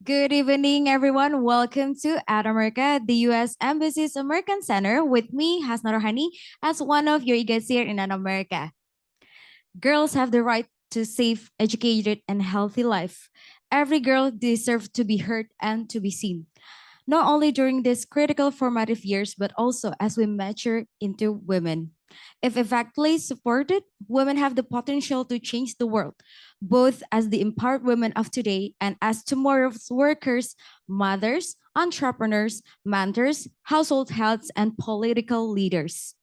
Good evening, everyone. Welcome to At America, the U.S. Embassy's American Center, with me, Hasna Rohani, as one of your guests here in At America. Girls have the right to safe, educated, and healthy life. Every girl deserves to be heard and to be seen, not only during these critical formative years, but also as we mature into women. If effectively supported, women have the potential to change the world, both as the empowered women of today and as tomorrow's workers, mothers, entrepreneurs, mentors, household heads, and political leaders.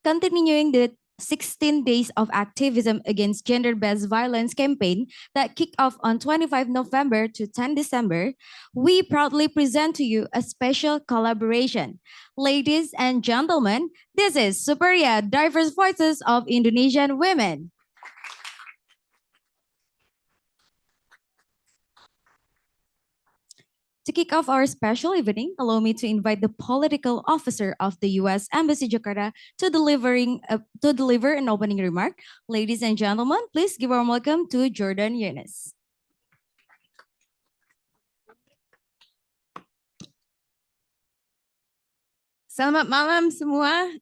Continuing the 16 days of activism against gender-based violence campaign that kicked off on 25 November to 10 December, we proudly present to you a special collaboration. Ladies and gentlemen, this is Superia Diverse Voices of Indonesian Women. To kick off our special evening, allow me to invite the political officer of the U.S. Embassy Jakarta to deliver an opening remark. Ladies and gentlemen, please give a warm welcome to Jordan Yunus. Selamat malam semua.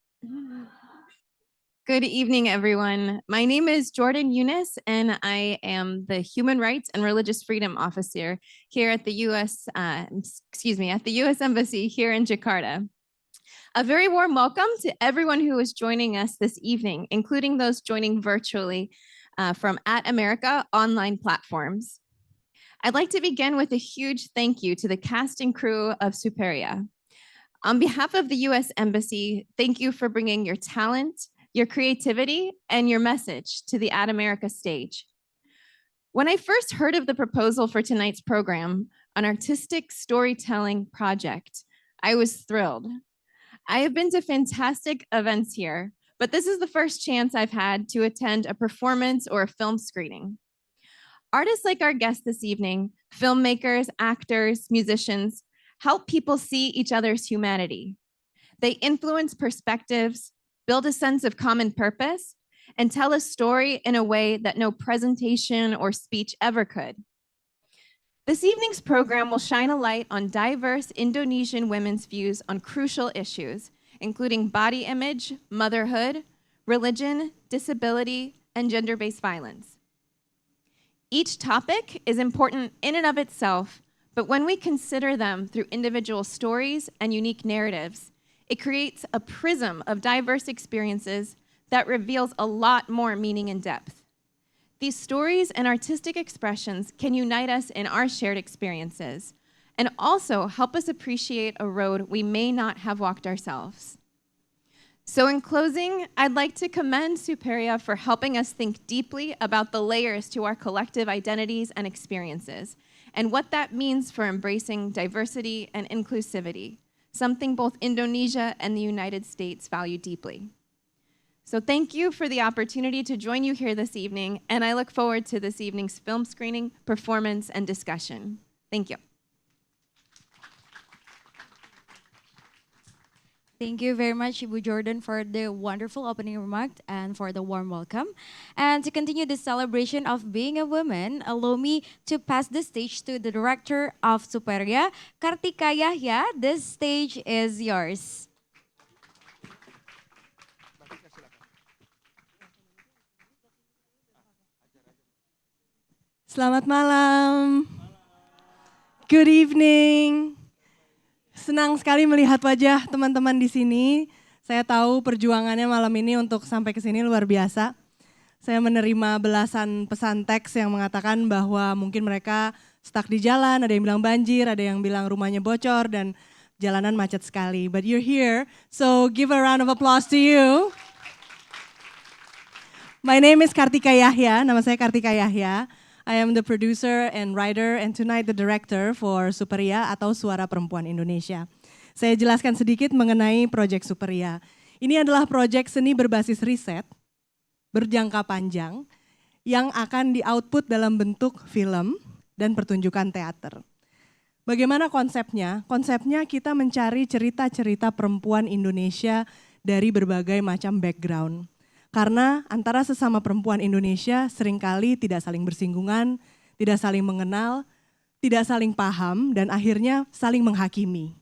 Good evening, everyone. My name is Jordan Yunus, and I am the Human Rights and Religious Freedom Officer here at the at the U.S. Embassy here in Jakarta. A very warm welcome to everyone who is joining us this evening, including those joining virtually from At America online platforms. I'd like to begin with a huge thank you to the cast and crew of Superia. On behalf of the U.S. Embassy, thank you for bringing your talent, your creativity, and your message to the At America stage. When I first heard of the proposal for tonight's program, an artistic storytelling project, I was thrilled. I have been to fantastic events here, but this is the first chance I've had to attend a performance or a film screening. Artists like our guest this evening, filmmakers, actors, musicians, help people see each other's humanity. They influence perspectives, build a sense of common purpose, and tell a story in a way that no presentation or speech ever could. This evening's program will shine a light on diverse Indonesian women's views on crucial issues, including body image, motherhood, religion, disability, and gender-based violence. Each topic is important in and of itself, but when we consider them through individual stories and unique narratives, it creates a prism of diverse experiences that reveals a lot more meaning and depth. These stories and artistic expressions can unite us in our shared experiences and also help us appreciate a road we may not have walked ourselves. So in closing, I'd like to commend Superia for helping us think deeply about the layers to our collective identities and experiences and what that means for embracing diversity and inclusivity, something both Indonesia and the United States value deeply. So thank you for the opportunity to join you here this evening, and I look forward to this evening's film screening, performance, and discussion. Thank you. Thank you very much, Ibu Jordan, for the wonderful opening remark and for the warm welcome. And to continue the celebration of being a woman, allow me to pass the stage to the director of Superia, Kartika Yahya. This stage is yours. Selamat malam. Good evening. Senang sekali melihat wajah teman-teman di sini. Saya tahu perjuangannya malam ini untuk sampai ke sini luar biasa. Saya menerima belasan pesan teks yang mengatakan bahwa mungkin mereka stuck di jalan, ada yang bilang banjir, ada yang bilang rumahnya bocor dan jalanan macet sekali. But you're here, so give a round of applause to you. My name is Kartika Yahya, nama saya Kartika Yahya. I am the producer and writer and tonight the director for Superia atau Suara Perempuan Indonesia. Saya jelaskan sedikit mengenai proyek Superia. Ini adalah proyek seni berbasis riset, berjangka panjang, yang akan di-output dalam bentuk film dan pertunjukan teater. Bagaimana konsepnya? Konsepnya kita mencari cerita-cerita perempuan Indonesia dari berbagai macam background. Karena antara sesama perempuan Indonesia seringkali tidak saling bersinggungan, tidak saling mengenal, tidak saling paham, dan akhirnya saling menghakimi.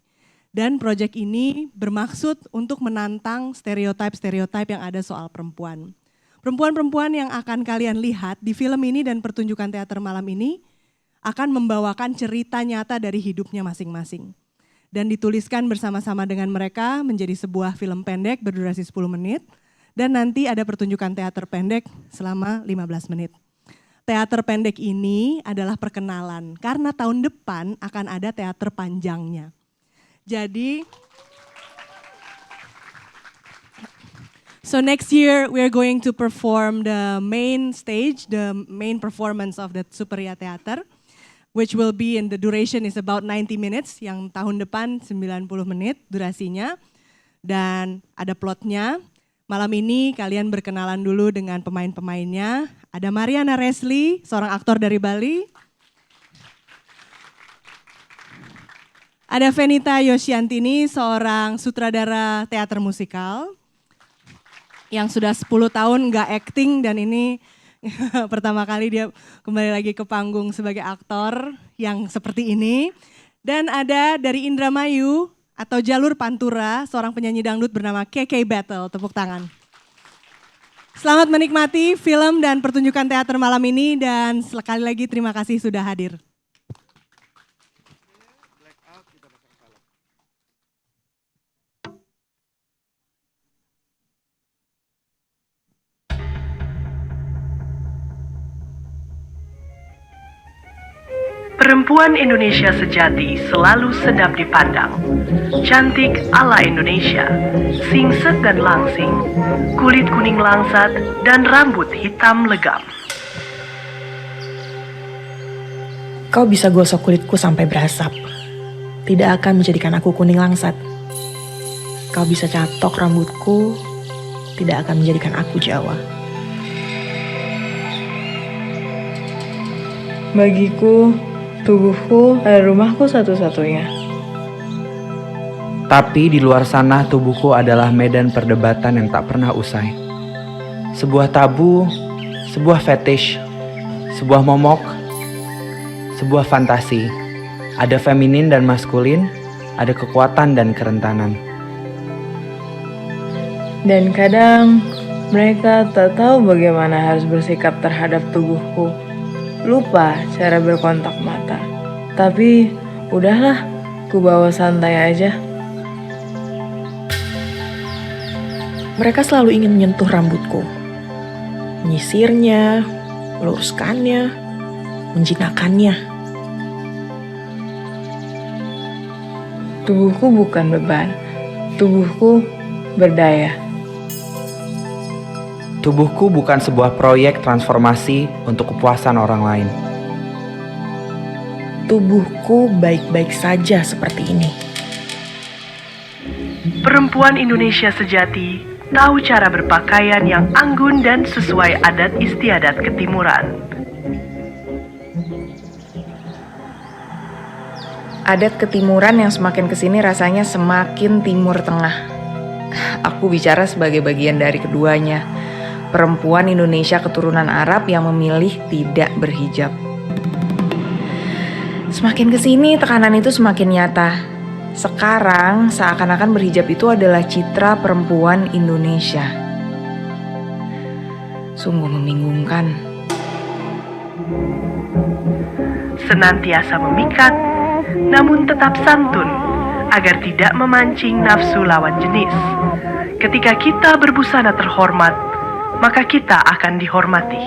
Dan proyek ini bermaksud untuk menantang stereotip-stereotip yang ada soal perempuan. Perempuan-perempuan yang akan kalian lihat di film ini dan pertunjukan teater malam ini akan membawakan cerita nyata dari hidupnya masing-masing. Dan dituliskan bersama-sama dengan mereka menjadi sebuah film pendek berdurasi 10 menit, dan nanti ada pertunjukan teater pendek selama 15 menit. Teater pendek ini adalah perkenalan, karena tahun depan akan ada teater panjangnya. Jadi, so next year we're going to perform the main stage, the main performance of the Superia Theater, which will be in the duration is about 90 minutes, yang tahun depan 90 menit durasinya, dan ada plotnya. Malam ini kalian berkenalan dulu dengan pemain-pemainnya. Ada Mariana Resli, seorang aktor dari Bali. Ada Venita Yoshiantini, seorang sutradara teater musikal. Yang sudah 10 tahun nggak acting dan ini pertama kali dia kembali lagi ke panggung sebagai aktor yang seperti ini. Dan ada dari Indramayu, atau Jalur Pantura, seorang penyanyi dangdut bernama KK Battle. Tepuk tangan. Selamat menikmati film dan pertunjukan teater malam ini dan sekali lagi terima kasih sudah hadir. Perempuan Indonesia sejati selalu sedap dipandang. Cantik ala Indonesia, singset dan langsing, kulit kuning langsat dan rambut hitam legam. Kau bisa gosok kulitku sampai berasap, tidak akan menjadikan aku kuning langsat. Kau bisa catok rambutku, tidak akan menjadikan aku Jawa. Bagiku, tubuhku adalah rumahku satu-satunya. Tapi di luar sana tubuhku adalah medan perdebatan yang tak pernah usai. Sebuah tabu, sebuah fetish, sebuah momok, sebuah fantasi. Ada feminin dan maskulin, ada kekuatan dan kerentanan. Dan kadang mereka tak tahu bagaimana harus bersikap terhadap tubuhku. Lupa cara berkontak mata. Tapi udahlah, ku bawa santai aja. Mereka selalu ingin menyentuh rambutku, menyisirnya, meluruskannya, menjinakkannya. Tubuhku bukan beban, tubuhku berdaya. Tubuhku bukan sebuah proyek transformasi untuk kepuasan orang lain. Tubuhku baik-baik saja seperti ini. Perempuan Indonesia sejati tahu cara berpakaian yang anggun dan sesuai adat istiadat ketimuran. Adat ketimuran yang semakin kesini rasanya semakin timur tengah. Aku bicara sebagai bagian dari keduanya. Perempuan Indonesia keturunan Arab yang memilih tidak berhijab. Semakin kesini tekanan itu semakin nyata. Sekarang seakan-akan berhijab itu adalah citra perempuan Indonesia. Sungguh membingungkan. Senantiasa memikat, namun tetap santun, agar tidak memancing nafsu lawan jenis. Ketika kita berbusana terhormat, maka kita akan dihormati.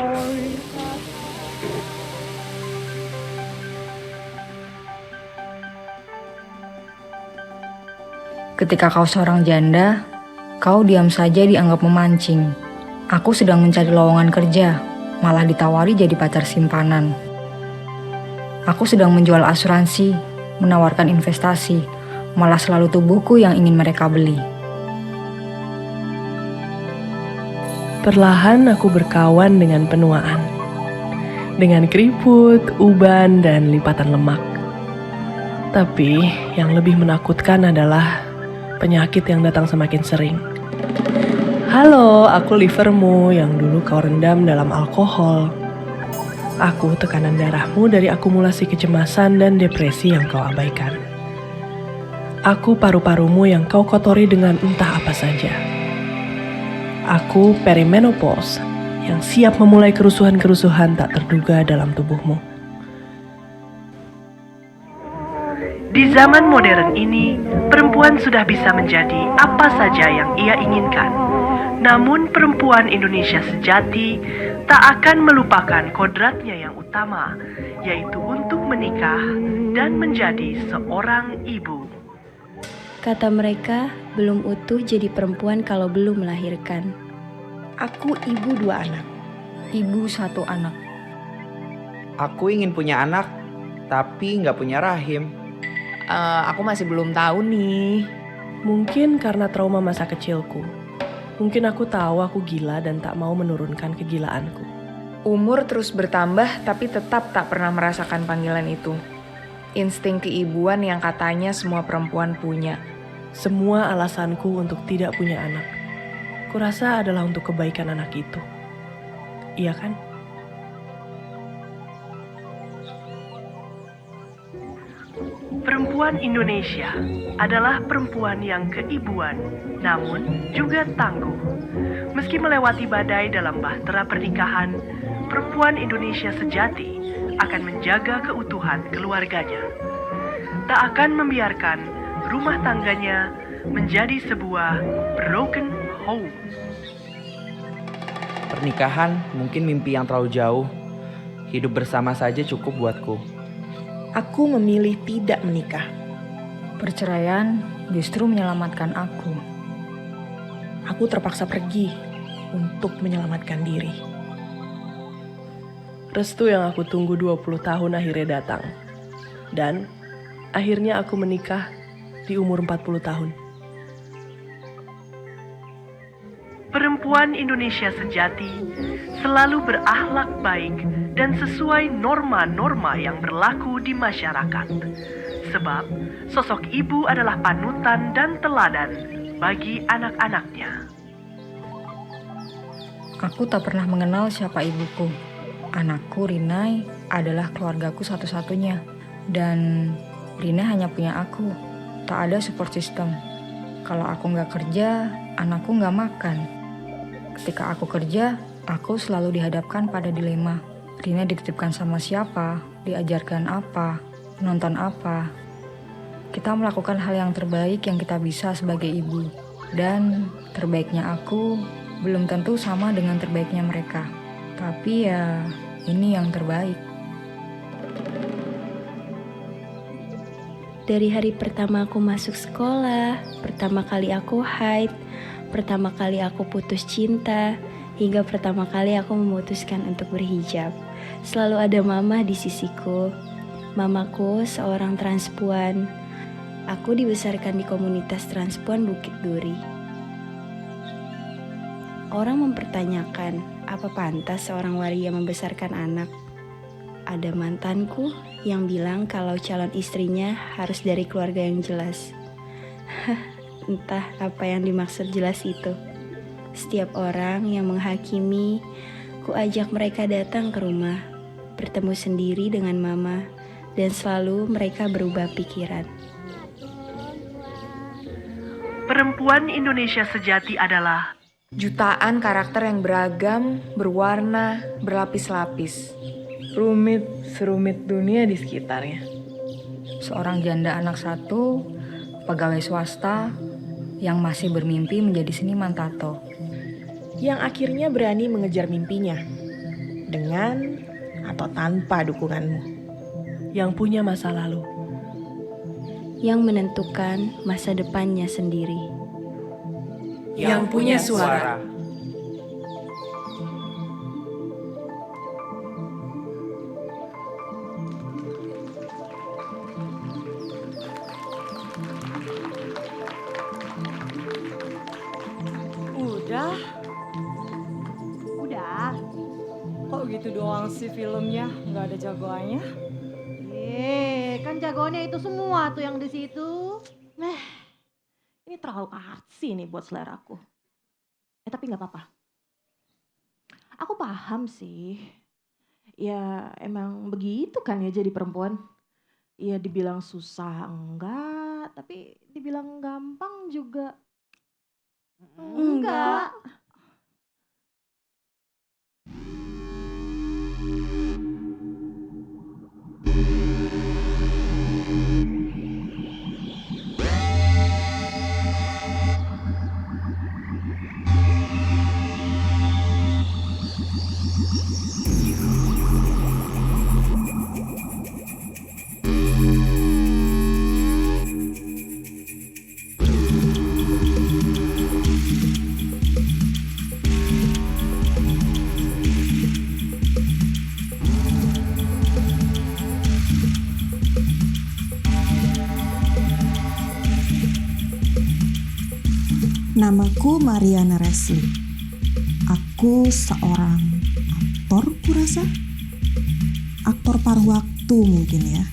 Ketika kau seorang janda, kau diam saja dianggap memancing. Aku sedang mencari lowongan kerja, malah ditawari jadi pacar simpanan. Aku sedang menjual asuransi, menawarkan investasi, malah selalu tubuhku yang ingin mereka beli. Perlahan aku berkawan dengan penuaan, dengan keriput, uban, dan lipatan lemak. Tapi yang lebih menakutkan adalah penyakit yang datang semakin sering. Halo, aku livermu yang dulu kau rendam dalam alkohol. Aku tekanan darahmu dari akumulasi kecemasan dan depresi yang kau abaikan. Aku paru-parumu yang kau kotori dengan entah apa saja. Aku perimenopause yang siap memulai kerusuhan-kerusuhan tak terduga dalam tubuhmu. Di zaman modern ini, perempuan sudah bisa menjadi apa saja yang ia inginkan. Namun perempuan Indonesia sejati tak akan melupakan kodratnya yang utama, yaitu untuk menikah dan menjadi seorang ibu. Kata mereka, belum utuh jadi perempuan kalau belum melahirkan. Aku ibu 2 anak. Ibu 1 anak. Aku ingin punya anak, tapi nggak punya rahim. Aku masih belum tahu nih. Mungkin karena trauma masa kecilku. Mungkin aku tahu aku gila dan tak mau menurunkan kegilaanku. Umur terus bertambah tapi tetap tak pernah merasakan panggilan itu. Insting keibuan yang katanya semua perempuan punya. Semua alasanku untuk tidak punya anak, kurasa adalah untuk kebaikan anak itu. Iya kan? Perempuan Indonesia adalah perempuan yang keibuan, namun juga tangguh. Meski melewati badai dalam bahtera pernikahan, perempuan Indonesia sejati akan menjaga keutuhan keluarganya. Tak akan membiarkan rumah tangganya menjadi sebuah broken home. Pernikahan mungkin mimpi yang terlalu jauh. Hidup bersama saja cukup buatku. Aku memilih tidak menikah. Perceraian justru menyelamatkan aku. Aku terpaksa pergi untuk menyelamatkan diri. Restu yang aku tunggu 20 tahun akhirnya datang. Dan akhirnya aku menikah di umur 40 tahun. Perempuan Indonesia sejati selalu berakhlak baik dan sesuai norma-norma yang berlaku di masyarakat. Sebab sosok ibu adalah panutan dan teladan bagi anak-anaknya. Aku tak pernah mengenal siapa ibuku. Anakku Rinai adalah keluargaku satu-satunya. Dan Rinai hanya punya aku. Tak ada support system. Kalau aku nggak kerja, anakku nggak makan. Ketika aku kerja, aku selalu dihadapkan pada dilema. Rina dititipkan sama siapa, diajarkan apa, nonton apa. Kita melakukan hal yang terbaik yang kita bisa sebagai ibu. Dan terbaiknya aku belum tentu sama dengan terbaiknya mereka. Tapi ya, ini yang terbaik. Dari hari pertama aku masuk sekolah, pertama kali aku haid, pertama kali aku putus cinta, hingga pertama kali aku memutuskan untuk berhijab. Selalu ada mama di sisiku. Mamaku seorang transpuan. Aku dibesarkan di komunitas transpuan Bukit Duri. Orang mempertanyakan, apa pantas seorang waria membesarkan anak? Ada mantanku yang bilang kalau calon istrinya harus dari keluarga yang jelas. Entah apa yang dimaksud jelas itu. Setiap orang yang menghakimi, ku ajak mereka datang ke rumah, bertemu sendiri dengan mama, dan selalu mereka berubah pikiran. Perempuan Indonesia sejati adalah Jutaan karakter yang beragam, berwarna, berlapis-lapis. serumit dunia di sekitarnya. Seorang janda anak satu, pegawai swasta yang masih bermimpi menjadi seniman tato. Yang akhirnya berani mengejar mimpinya dengan atau tanpa dukunganmu. Yang punya masa lalu. Yang menentukan masa depannya sendiri. Yang punya suara. Udah. Kok gitu doang sih filmnya? Nggak ada jagoannya? Kan jagoannya itu semua tuh yang di situ. Ini terlalu artsy nih buat seleraku. Tapi nggak apa-apa. Aku paham sih. Ya emang begitu kan ya jadi perempuan. Ya dibilang susah enggak, tapi dibilang gampang juga enggak. Namaku Mariana Resli. Aku seorang aktor, kurasa. Aktor paruh waktu mungkin ya.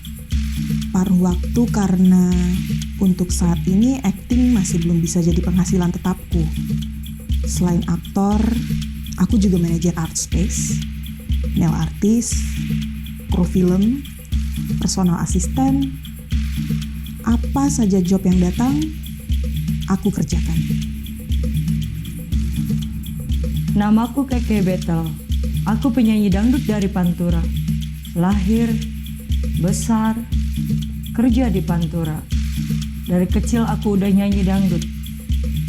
Paruh waktu karena untuk saat ini acting masih belum bisa jadi penghasilan tetapku. Selain aktor, aku juga manajer art space, nail artist, kru film, personal assistant. Apa saja job yang datang, aku kerjakan. Namaku Keke Betel. Aku penyanyi dangdut dari Pantura. Lahir, besar, kerja di Pantura. Dari kecil aku udah nyanyi dangdut.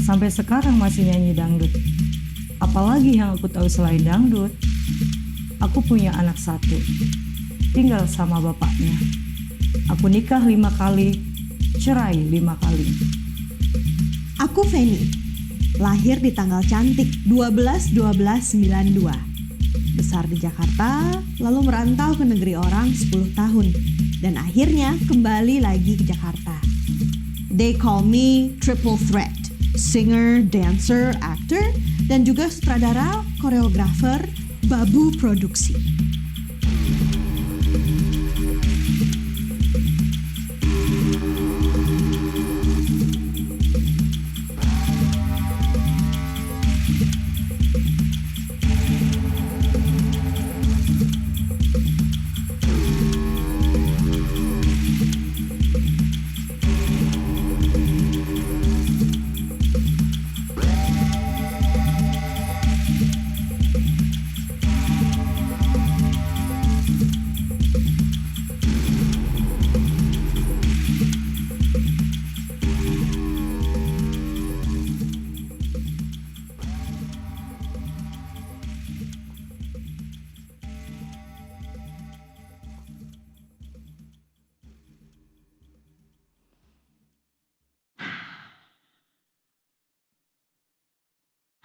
Sampai sekarang masih nyanyi dangdut. Apalagi yang aku tahu selain dangdut, aku punya anak satu. Tinggal sama bapaknya. Aku nikah 5 kali, cerai 5 kali. Aku Feni. Lahir di tanggal cantik 12/12/92. Besar di Jakarta, lalu merantau ke negeri orang 10 tahun. Dan akhirnya kembali lagi ke Jakarta. They call me triple threat. Singer, dancer, actor, dan juga sutradara, koreografer, babu produksi.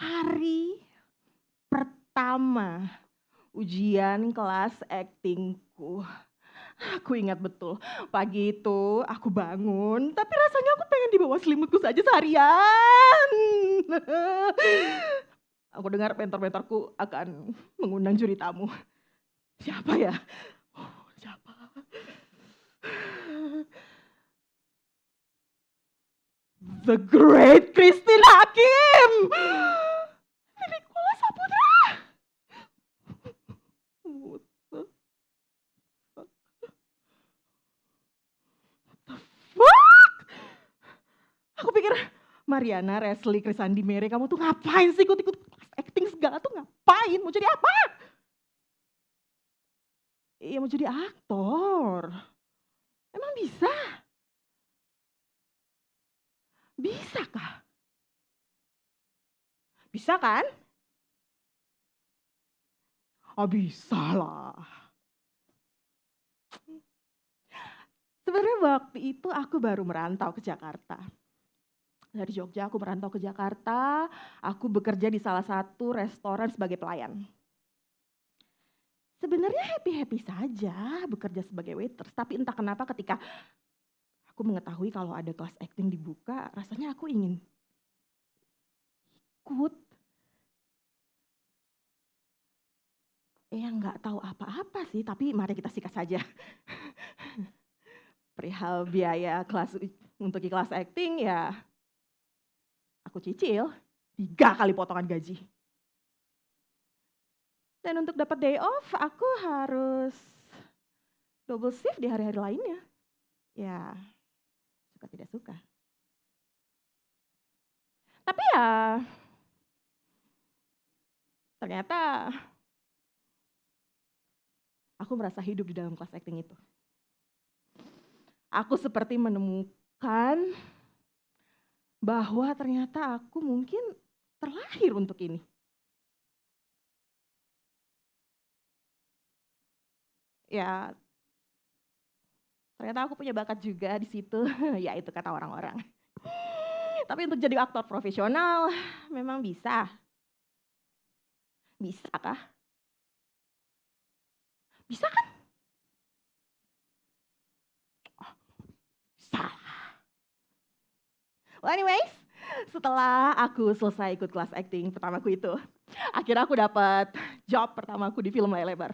Hari pertama ujian kelas aktingku. Aku ingat betul, pagi itu aku bangun, tapi rasanya aku pengen di bawah selimutku saja seharian. Aku dengar mentor-mentorku akan mengundang juri tamu. Siapa ya? Siapa? The Great Christine Hakim! Nicholas Saputra! What the fuck? Aku pikir Mariana, Resli, Krisandi, Mere, kamu tuh ngapain sih ikut-ikut acting segala tuh ngapain? Mau jadi apa? ya mau jadi aktor. Emang bisa? Bisa kah? Bisa kan? Oh bisa lah. Sebenarnya waktu itu aku baru merantau ke Jakarta. Dari Jogja aku merantau ke Jakarta, aku bekerja di salah satu restoran sebagai pelayan. Sebenarnya happy-happy saja bekerja sebagai waiters, tapi entah kenapa ketika aku mengetahui kalau ada kelas acting dibuka, rasanya aku ingin ikut. Nggak tahu apa-apa sih, tapi mari kita sikat saja. Perihal biaya kelas untuk kelas acting ya aku cicil 3 kali potongan gaji. Dan untuk dapat day off aku harus double shift di hari-hari lainnya. Ya, suka tidak suka. Tapi ya ternyata aku merasa hidup di dalam kelas acting itu. Aku seperti menemukan bahwa ternyata aku mungkin terlahir untuk ini. Ya, ternyata aku punya bakat juga di situ, ya itu kata orang-orang. Tapi untuk jadi aktor profesional memang bisa. Bisa kah? Bisa kan? Oh, bisa. Well anyways, setelah aku selesai ikut kelas acting pertamaku itu, akhirnya aku dapat job pertamaku di film layar lebar.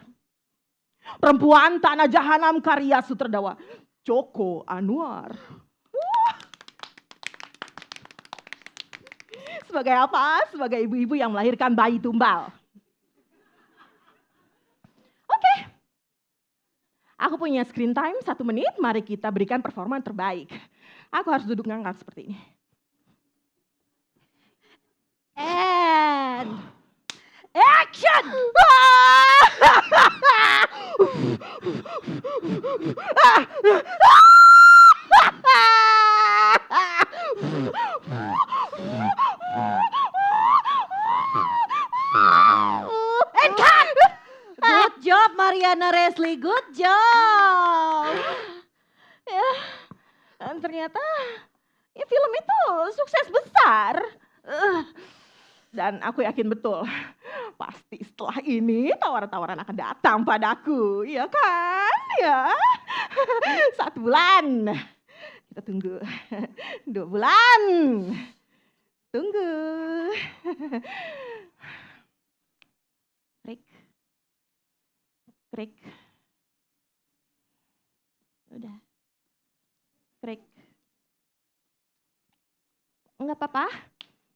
Perempuan Tanah Jahanam karya sutradara Joko Anwar. Sebagai apa? Sebagai ibu-ibu yang melahirkan bayi tumbal. Oke. Aku punya screen time 1 menit, mari kita berikan performa yang terbaik. Aku harus duduk ngangkat seperti ini. And action! And cut! Good job Mariana Resli, good job. Ya, dan ternyata ya film itu sukses besar. Dan aku yakin betul, pasti setelah ini tawaran-tawaran akan datang padaku, ya kan? Ya, 1 bulan. Kita tunggu 2 bulan. Tunggu. Krik. Krik. Udah. Krik. Enggak apa-apa.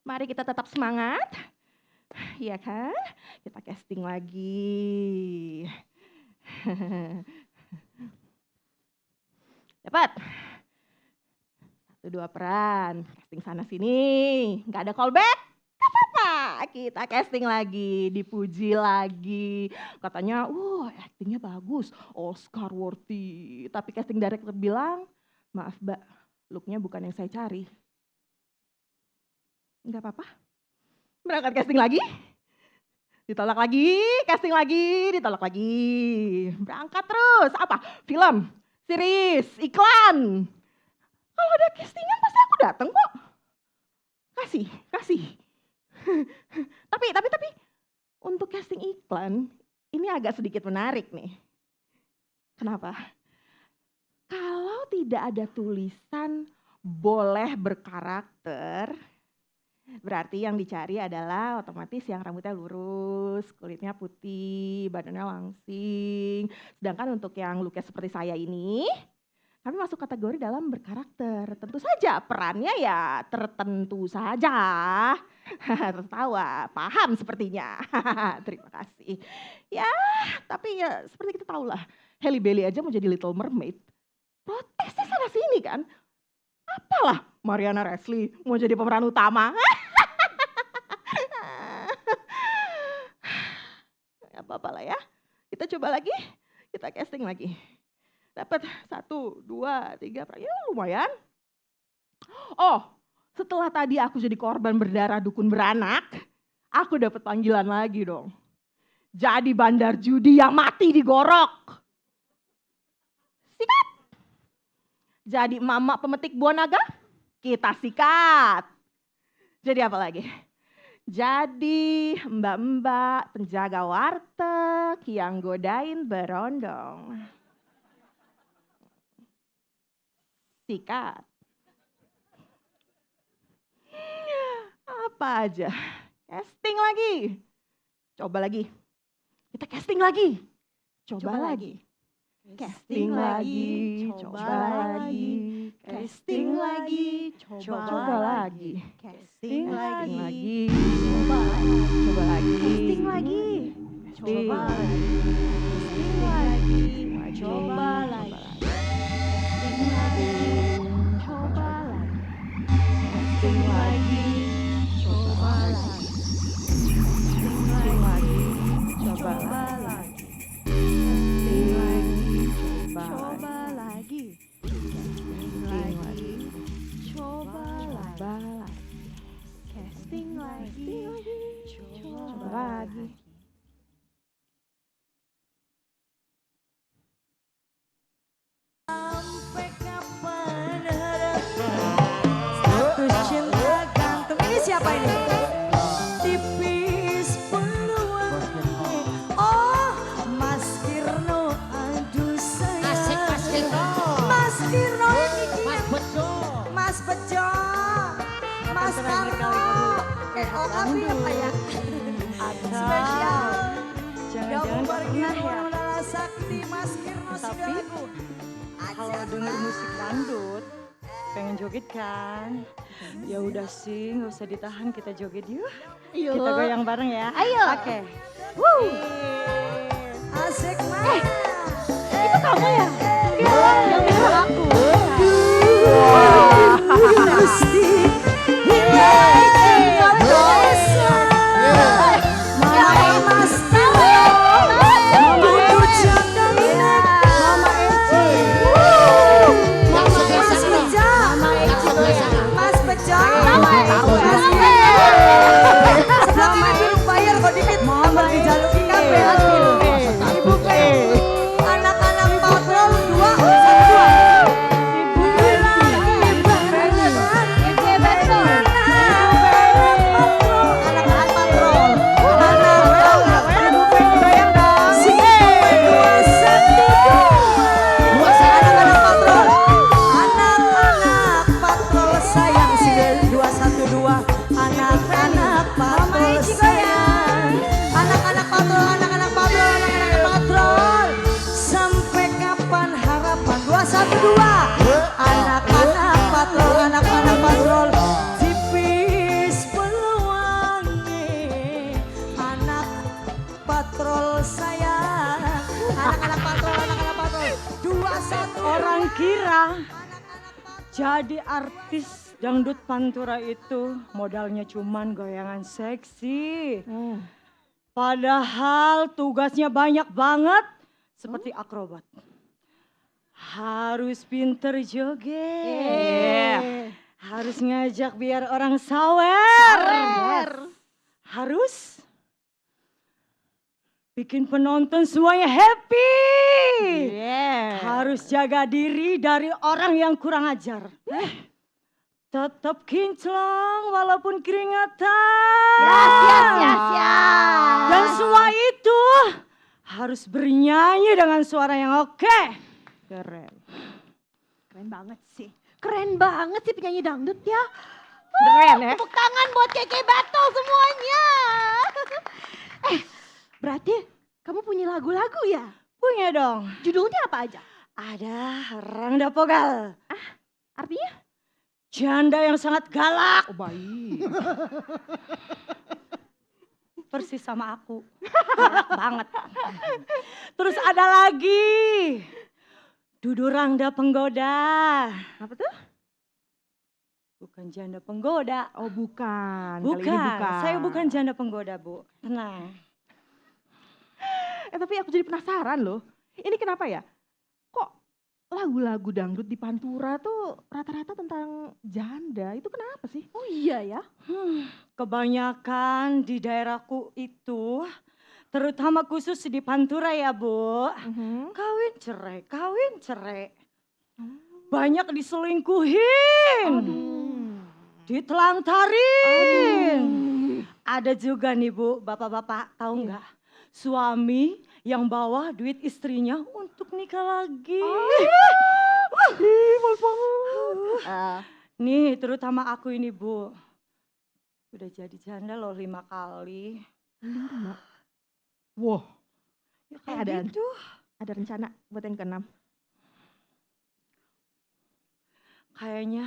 Mari kita tetap semangat. Iya kan? Kita casting lagi. Dapat. 1-2 peran. Casting sana sini. Nggak ada callback. Gak apa-apa. Kita casting lagi. Dipuji lagi. Katanya, actingnya bagus. Oscar worthy. Tapi casting director bilang, maaf mbak, looknya bukan yang saya cari. Enggak apa-apa. Berangkat casting lagi. Ditolak lagi, casting lagi, ditolak lagi. Berangkat terus. Apa? Film, series, iklan. Kalau ada castingan pasti aku datang kok. Kasih. Tapi untuk casting iklan ini agak sedikit menarik nih. Kenapa? Kalau tidak ada tulisan boleh berkarakter, berarti yang dicari adalah otomatis yang rambutnya lurus, kulitnya putih, badannya langsing. Sedangkan untuk yang looknya seperti saya ini, kami masuk kategori dalam berkarakter. Tentu saja perannya ya tertentu saja. Tertawa, paham sepertinya. Terima kasih. Ya, tapi ya seperti kita tahu lah, Halle Bailey aja mau jadi Little Mermaid. Protesnya sana sini kan. Apalah Mariana Resli mau jadi pemeran utama. Gak apa-apa lah ya. Kita coba lagi. Kita casting lagi. Dapat 1, 2, 3, ya lumayan. Oh, setelah tadi aku jadi korban berdarah dukun beranak, aku dapat panggilan lagi dong. Jadi bandar judi yang mati digorok. Sikat. Jadi mama pemetik buah naga, kita sikat. Jadi apa lagi? Jadi mbak-mbak penjaga warteg yang godain berondong. Sikat. Apa aja? Casting lagi. Coba lagi. Kita casting lagi. Coba lagi. Casting lagi. Coba lagi. Casting lagi. Coba lagi. Casting lagi. Coba lagi. Casting lagi. Coba lagi. Casting lagi. Coba lagi. Casting lagi. Coba lagi. Casting lagi. Coba lagi. Casting lagi. Coba lagi. Casting lagi. Coba lagi. Casting lagi. Coba lagi. Casting lagi. Coba lagi. Sampai kapan status cinta gantung. Ini siapa ini? Tipis peluangnya. Oh, Mas Kirno, aduh sayang. Asik Mas Kirno. Mas Kirno ini Mas Bejo. Mas Bejo. Mas Karno. Oh, apa ya Pak ya? Spesial. Jangan-jangan pernah ya. Sakti Mas Kirno Sidoarjo. Kalau denger musik dangdut, pengen joget kan? Ya udah sih, nggak usah ditahan, kita joget yuk. Yuk. Kita goyang bareng ya. Ayo. Oke. Asik banget. Itu kamu ya? Iya, yang bilang aku. Pasti anak-anak patrol 212 anak-anak patrol sayang. Anak-anak patrol, sampai kapan harapan 212 anak-anak patrol tipis peluangnya. Anak patrol sayang, anak-anak patrol 21. Orang kira jadi artis dangdut pantura itu modalnya cuman goyangan seksi. Padahal tugasnya banyak banget seperti akrobat. Harus pinter joget. Harus ngajak biar orang sawer. Harus bikin penonton semuanya happy. Harus jaga diri dari orang yang kurang ajar. Tetap kinclong walaupun keringatan. Dan semua itu harus bernyanyi dengan suara yang oke. Keren banget sih. Keren banget sih penyanyi dangdut ya. Keren ya. Tepuk tangan buat Keke Battle semuanya. Berarti kamu punya lagu-lagu ya? Punya dong. Judulnya apa aja? Ada Rangda Pogal. Artinya? Janda yang sangat galak. Oh baik. Persis sama aku. Galak banget. Terus ada lagi. Dudu Rangda Penggoda. Apa tuh? Bukan janda penggoda. Oh bukan. Bukan. Kali ini bukan. Saya bukan janda penggoda, Bu. Tenang. Tapi aku jadi penasaran loh. Ini kenapa ya? Kok lagu-lagu dangdut di Pantura tuh rata-rata tentang janda? Itu kenapa sih? Oh iya ya? Kebanyakan di daerahku itu, terutama khusus di Pantura ya Bu, kawin cerai. Banyak diselingkuhin, ditelantarin. Ada juga nih Bu, bapak-bapak tahu nggak? Suami yang bawa duit istrinya untuk nikah lagi. Males banget. Nih terutama aku ini Bu, udah jadi janda loh 5 kali. 5? Wah, Ya kayak gitu. ada rencana buat yang ke-6? Kayaknya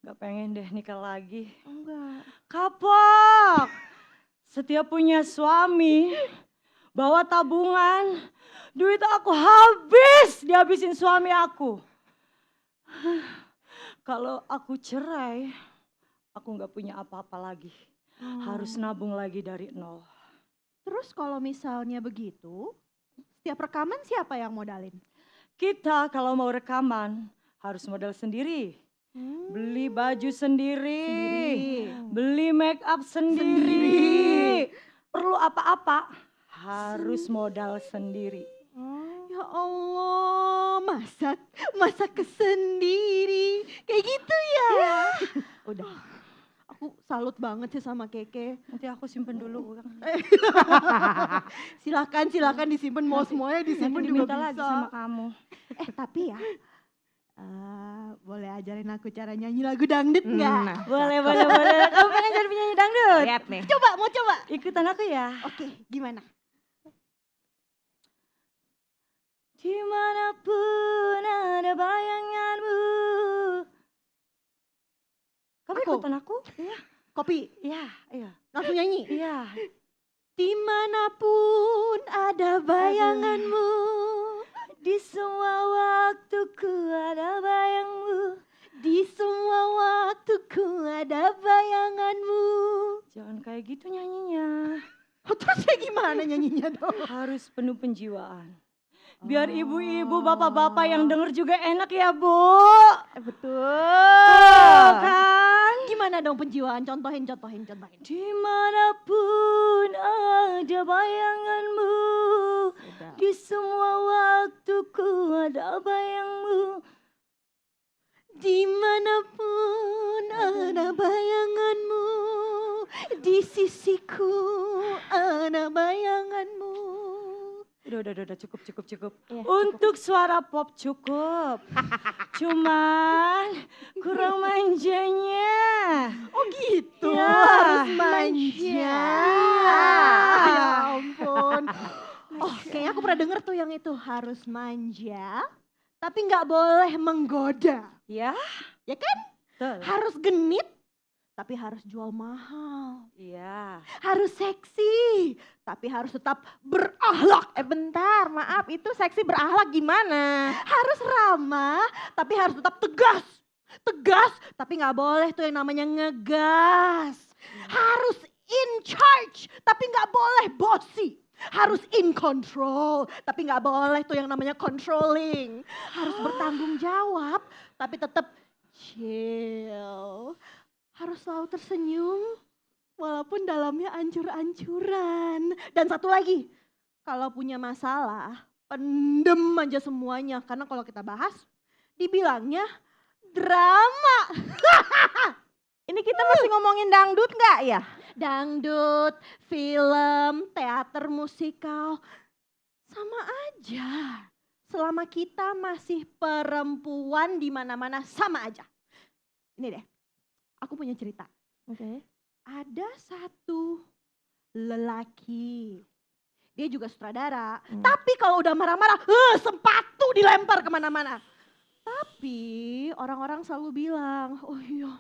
gak pengen deh nikah lagi. Enggak. Kapok. Setiap punya suami, bawa tabungan, duit aku habis dihabisin suami aku. Kalau aku cerai, aku gak punya apa-apa lagi. Harus nabung lagi dari nol. Terus kalau misalnya begitu, setiap rekaman siapa yang modalin? Kita kalau mau rekaman harus modal sendiri. Beli baju sendiri, beli make up sendiri. Perlu apa-apa harus modal sendiri. Ya Allah, masak sendiri. Kayak gitu ya? Udah, aku salut banget sih sama Keke. Nanti aku simpen dulu uang. Silakan disimpan, mau semuanya disimpan juga diminta bisa. lagi sama kamu. Tapi ya, boleh ajarin aku cara nyanyi lagu dangdut nggak? Boleh. Kamu pengen jadi penyanyi dangdut? Lihat nih. Mau coba? Ikutan aku ya. Oke, gimana? Dimanapun ada bayanganmu. Kamu ikutan aku? Iya. Kopi? Iya. Langsung nyanyi? Iya. Dimanapun ada bayanganmu, di semua waktuku ada bayangmu. Di semua waktuku ada bayanganmu. Jangan kayak gitu nyanyinya. Terus kayak gimana nyanyinya dong? Harus penuh penjiwaan. Biar ibu-ibu, bapak-bapak yang denger juga enak ya Bu. Betul. Kan? Gimana dong penjiwaan? Contohin. Dimanapun ada bayanganmu, di semua waktuku ada bayangmu. Dimanapun ada bayanganmu, di sisiku ada bayanganmu. Udah, cukup. Untuk suara pop cukup. Cuman kurang manjanya. Oh gitu, Ya, harus manja. Ya ampun. Oh, kayaknya aku pernah denger tuh yang itu, harus manja, tapi nggak boleh menggoda. Ya? Ya kan? Betul. Harus genit, tapi harus jual mahal. Iya. Harus seksi, tapi harus tetap berakhlak. Bentar, maaf, itu seksi berakhlak gimana? Harus ramah, tapi harus tetap tegas. Tegas, tapi nggak boleh tuh yang namanya ngegas. Harus in charge, tapi nggak boleh bossy. Harus in control, tapi nggak boleh tuh yang namanya controlling. Harus bertanggung jawab, tapi tetap chill. Harus selalu tersenyum, walaupun dalamnya ancur-ancuran. Dan satu lagi, kalau punya masalah, pendem aja semuanya. Karena kalau kita bahas, dibilangnya drama. Ini kita masih ngomongin dangdut nggak ya? Dangdut, film, teater, musikal, sama aja. Selama kita masih perempuan di mana-mana sama aja. Ini deh, aku punya cerita. Oke. Ada satu lelaki, dia juga sutradara. Tapi kalau udah marah-marah, sepatu dilempar kemana-mana. Tapi orang-orang selalu bilang, oh iya,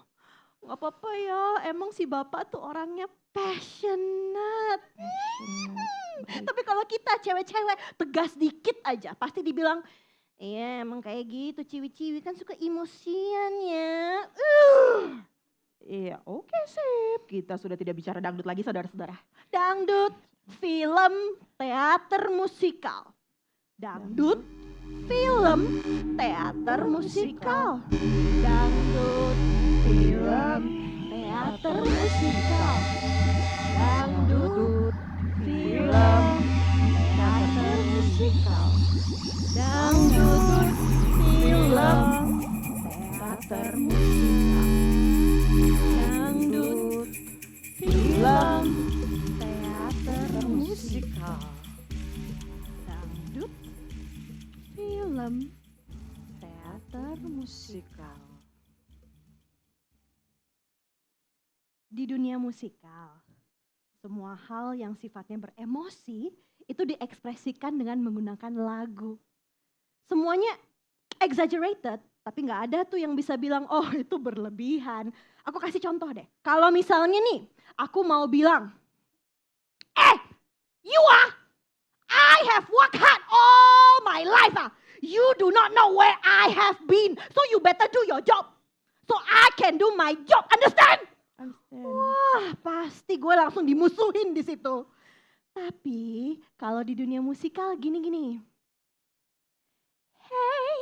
nggak apa-apa ya, emang si bapak tuh orangnya passionate. Tapi kalau kita cewek-cewek tegas dikit aja, pasti dibilang, iya emang kayak gitu, ciwi-ciwi kan suka emosian ya. Iya, oke sip. Kita sudah tidak bicara dangdut lagi, saudara-saudara. Dangdut, film, teater, musikal. Dangdut, film, teater musikal. Dangdut, film, teater musikal. Dangdut, film, teater musikal. Dangdut, film, teater musikal. Dangdut, film, teater musikal. Dangdut, film, teater musikal. Di dunia musikal, semua hal yang sifatnya beremosi itu diekspresikan dengan menggunakan lagu. Semuanya exaggerated, tapi nggak ada tuh yang bisa bilang, oh itu berlebihan. Aku kasih contoh deh. Kalau misalnya nih, aku mau bilang, Yua, I have worked hard all my life. You do not know where I have been, so you better do your job, so I can do my job. Understand? Wah, pasti gue langsung dimusuhin di situ. Tapi kalau di dunia musikal gini-gini. Hey,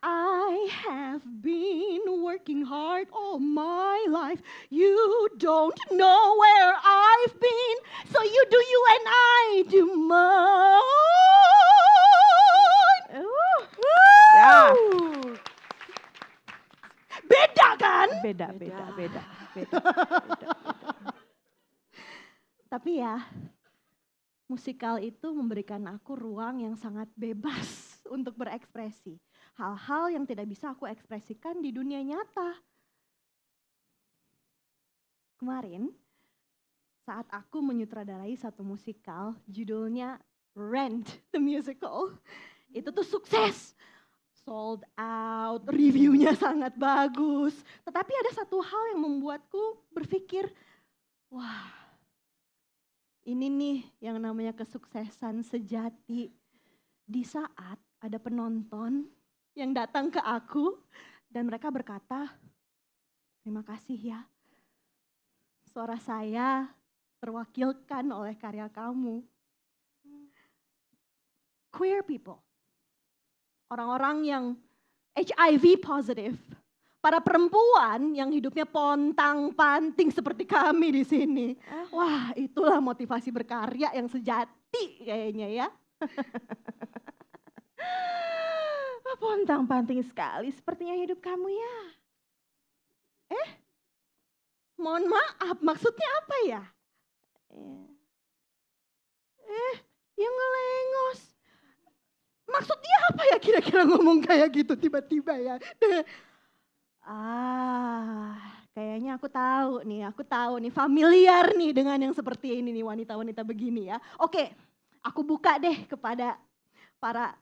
I have been working hard all my life. You don't know where I've been, so you do you and I do mine. Ya. Beda kan? Beda. Tapi ya, musikal itu memberikan aku ruang yang sangat bebas untuk berekspresi. Hal-hal yang tidak bisa aku ekspresikan di dunia nyata. Kemarin, saat aku menyutradarai satu musikal, judulnya Rent the Musical. Itu tuh sukses. Sold out, reviewnya sangat bagus. Tetapi ada satu hal yang membuatku berpikir, wah, ini nih yang namanya kesuksesan sejati. Di saat ada penonton yang datang ke aku dan mereka berkata, terima kasih ya. Suara saya terwakilkan oleh karya kamu. Queer people. Orang-orang yang HIV positif, para perempuan yang hidupnya pontang-panting seperti kami di sini. Wah, itulah motivasi berkarya yang sejati kayaknya ya. Pontang-panting sekali sepertinya hidup kamu ya. Mohon maaf, maksudnya apa ya? Yang ngelengos. Maksudnya apa ya kira-kira ngomong kayak gitu tiba-tiba ya? Kayaknya aku tahu nih, familiar nih dengan yang seperti ini nih, wanita-wanita begini ya. Oke, aku buka deh kepada para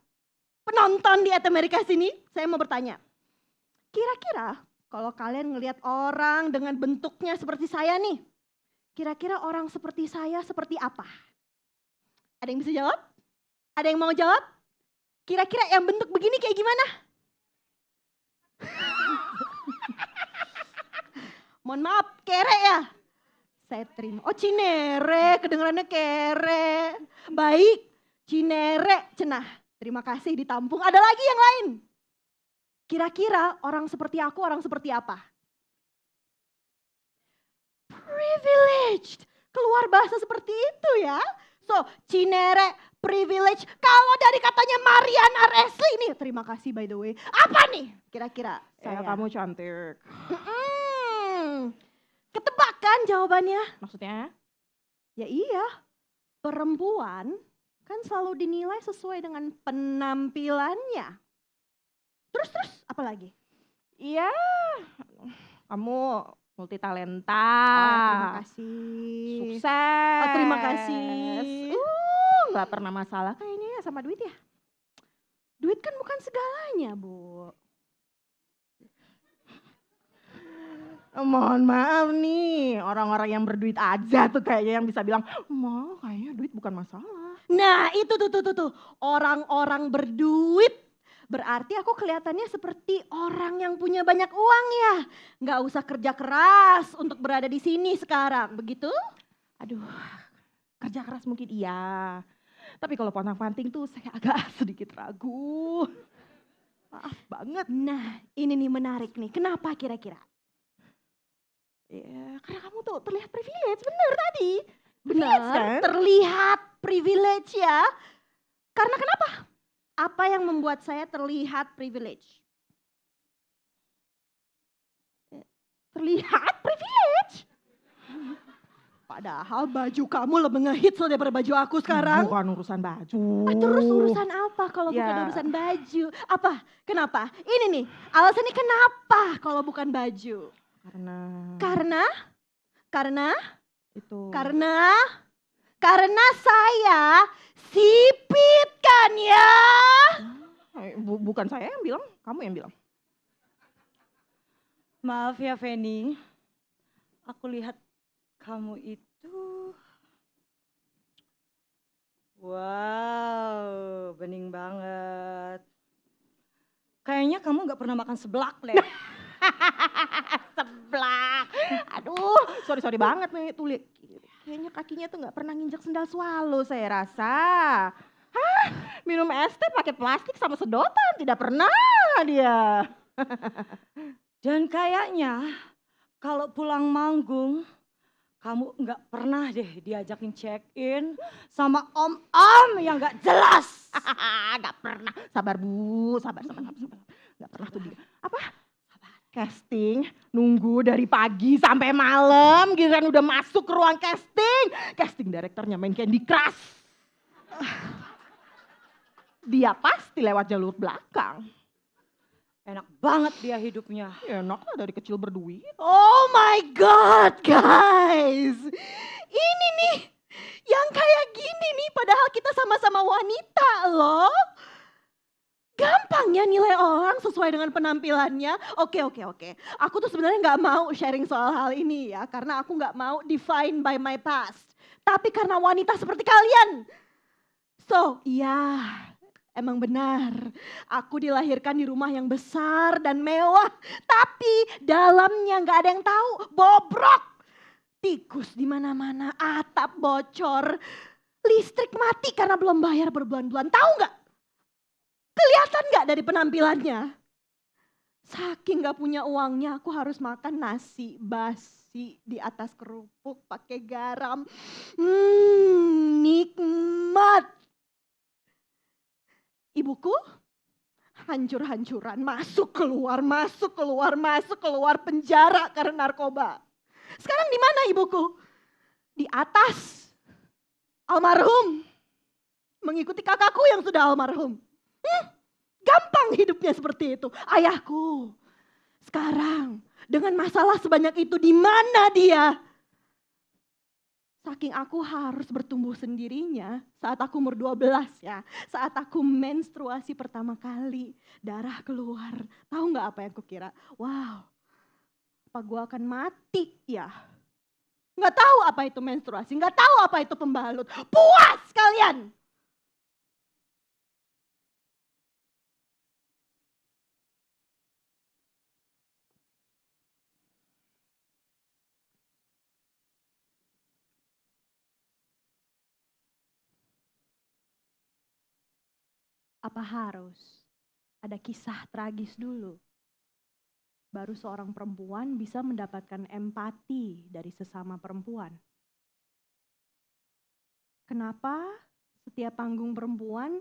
penonton di At America sini. Saya mau bertanya, kira-kira kalau kalian ngelihat orang dengan bentuknya seperti saya nih, kira-kira orang seperti saya seperti apa? Ada yang bisa jawab? Ada yang mau jawab? Kira-kira yang bentuk begini kayak gimana? Mohon maaf, kere ya? Saya terima. Oh, Cinere, kedengarannya kere. Baik, Cinere, cenah. Terima kasih ditampung. Ada lagi yang lain? Kira-kira orang seperti aku, orang seperti apa? Privileged. Keluar bahasa seperti itu ya. So, Cinere, privilege. Kalau dari katanya Mariana Resli nih, terima kasih by the way. Apa nih kira-kira? Kamu cantik. Ketebak kan jawabannya? Maksudnya? Ya iya, perempuan kan selalu dinilai sesuai dengan penampilannya. Terus apa lagi? Iya, kamu multi talenta. Terima kasih. Sukses. Terima kasih. Gak pernah masalah kayaknya ya sama duit ya. Duit kan bukan segalanya, Bu. Mohon maaf nih, orang-orang yang berduit aja tuh kayaknya yang bisa bilang, kayaknya duit bukan masalah. Nah itu tuh. Orang-orang berduit. Berarti aku kelihatannya seperti orang yang punya banyak uang ya. Nggak usah kerja keras untuk berada di sini sekarang, begitu? Aduh, kerja keras mungkin iya. Tapi kalau pontang-panting tuh saya agak sedikit ragu. Maaf banget. Nah, ini nih menarik nih. Kenapa kira-kira? Ya, karena kamu tuh terlihat privilege, bener tadi. Benar, kan? terlihat privilege ya. Karena kenapa? Apa yang membuat saya terlihat privilege? Terlihat privilege. Padahal baju kamu lebih ngehits loh daripada baju aku sekarang. Bukan urusan baju. Terus urusan apa kalau bukan Ya. urusan baju? Apa? Kenapa? Ini nih, alasannya kenapa kalau bukan baju? Karena itu. Karena saya sipit kan ya. Bukan saya yang bilang, kamu yang bilang. Maaf ya Feni, aku lihat kamu itu, wow, bening banget. Kayaknya kamu nggak pernah makan seblak deh. Seblak. Aduh, sorry banget nih tuh. Kayaknya kakinya tuh nggak pernah nginjak sendal swallow saya rasa. Hah? Minum es teh pakai plastik sama sedotan, tidak pernah dia. Dan kayaknya kalau pulang manggung, kamu nggak pernah deh diajakin check-in sama om-om yang nggak jelas. Nggak pernah. Sabar Bu, sabar. Nggak pernah tuh dia. Apa? Casting, nunggu dari pagi sampai malam, giliran udah masuk ke ruang casting. Casting direkturnya main Candy Crush. Dia pasti lewat jalur belakang. Enak banget dia hidupnya. Enak lah dari kecil berduit. Oh my God guys. Ini nih yang kayak gini nih padahal kita sama-sama wanita loh. Gampang ya nilai orang sesuai dengan penampilannya. Oke. Aku tuh sebenarnya nggak mau sharing soal hal ini ya. Karena aku nggak mau defined by my past. Tapi karena wanita seperti kalian. So iya. Emang benar, aku dilahirkan di rumah yang besar dan mewah. Tapi dalamnya nggak ada yang tahu, bobrok. Tikus di mana-mana, atap bocor. Listrik mati karena belum bayar berbulan-bulan. Tahu nggak? Kelihatan nggak dari penampilannya? Saking nggak punya uangnya, aku harus makan nasi basi di atas kerupuk pakai garam. Nikmat. Ibuku hancur-hancuran, masuk keluar penjara karena narkoba. Sekarang di mana ibuku? Di atas, almarhum. Mengikuti kakakku yang sudah almarhum. Gampang hidupnya seperti itu. Ayahku, sekarang dengan masalah sebanyak itu di mana dia? Saking aku harus bertumbuh sendirinya saat aku umur 12 ya. Saat aku menstruasi pertama kali, darah keluar. Tahu nggak apa yang aku kira? Wow, apa gue akan mati ya? Nggak tahu apa itu menstruasi, nggak tahu apa itu pembalut. Puas kalian! Apa harus ada kisah tragis dulu? Baru seorang perempuan bisa mendapatkan empati dari sesama perempuan. Kenapa setiap panggung perempuan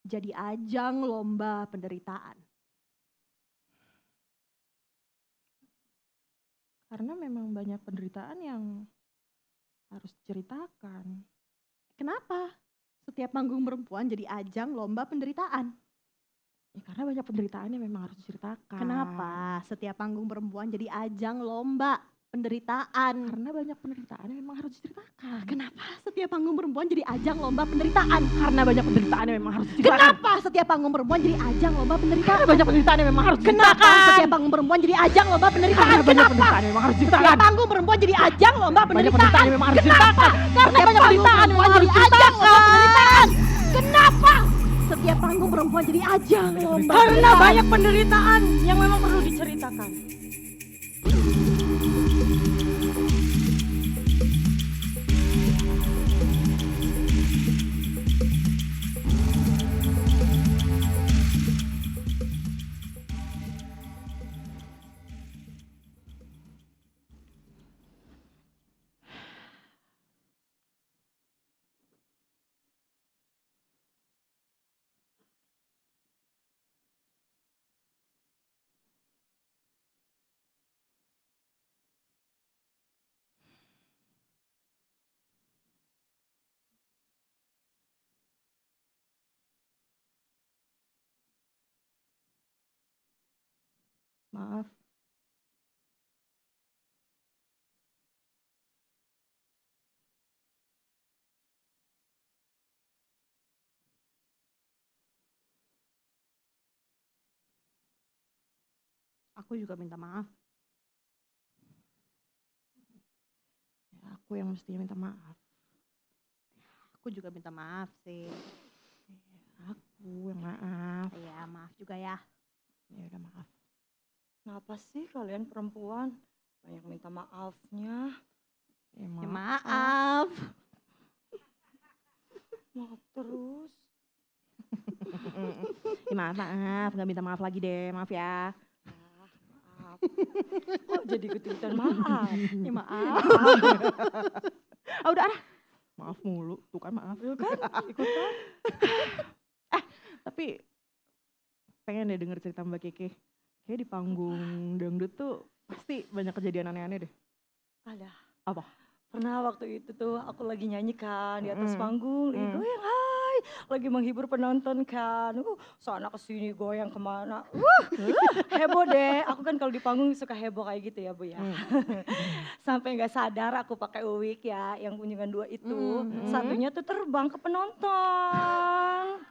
jadi ajang lomba penderitaan? Karena memang banyak penderitaan yang harus diceritakan. Kenapa setiap panggung perempuan jadi ajang lomba penderitaan? Ya, karena banyak penderitaan yang memang harus diceritakan. Kenapa setiap panggung perempuan jadi ajang lomba penderitaan? Karena banyak penderitaan yang memang harus diceritakan. Kenapa setiap panggung perempuan jadi ajang lomba penderitaan? Karena banyak penderitaan yang memang harus diceritakan. Kenapa setiap panggung perempuan jadi ajang lomba penderitaan? Karena banyak penderitaan yang memang harus diceritakan. Kenapa setiap panggung perempuan jadi ajang lomba penderitaan? Karena banyak penderitaan yang memang harus diceritakan. Setiap panggung perempuan jadi ajang lomba penderitaan. Banyak penderitaan yang memang harus diceritakan. Karena banyak penderitaan yang memang harus diceritakan. Kenapa setiap panggung perempuan jadi ajang lomba? Karena banyak penderitaan yang memang perlu diceritakan. maaf. Aku juga minta maaf. Ya, aku yang mestinya minta maaf. Aku juga minta maaf sih. Aku yang maaf. Ya maaf juga ya. Ya udah maaf. Kenapa sih kalian perempuan banyak minta maafnya? Ya Ya, maaf. maaf. Maaf terus. Ya, maaf, nggak minta maaf lagi deh, maaf ya. Maaf. Kok jadi ikut-ikutan maaf? Ya maaf. Ah udah ah. Maaf mulu, tuh kan maaf. Tuh kan, ikutan. Tapi pengen deh denger cerita Mbak Keke. Kayak di panggung dangdut tuh pasti banyak kejadian aneh-aneh deh. Ada. Apa? Pernah waktu itu tuh aku lagi nyanyi kan di atas Mm-mm. panggung, lagi goyang, hai, lagi menghibur penonton kan, sana kesini goyang kemana, heboh deh. Aku kan kalau di panggung suka heboh kayak gitu ya Bu ya. Sampai nggak sadar aku pakai wig ya, yang kunjungan 2 itu, satunya tuh terbang ke penonton.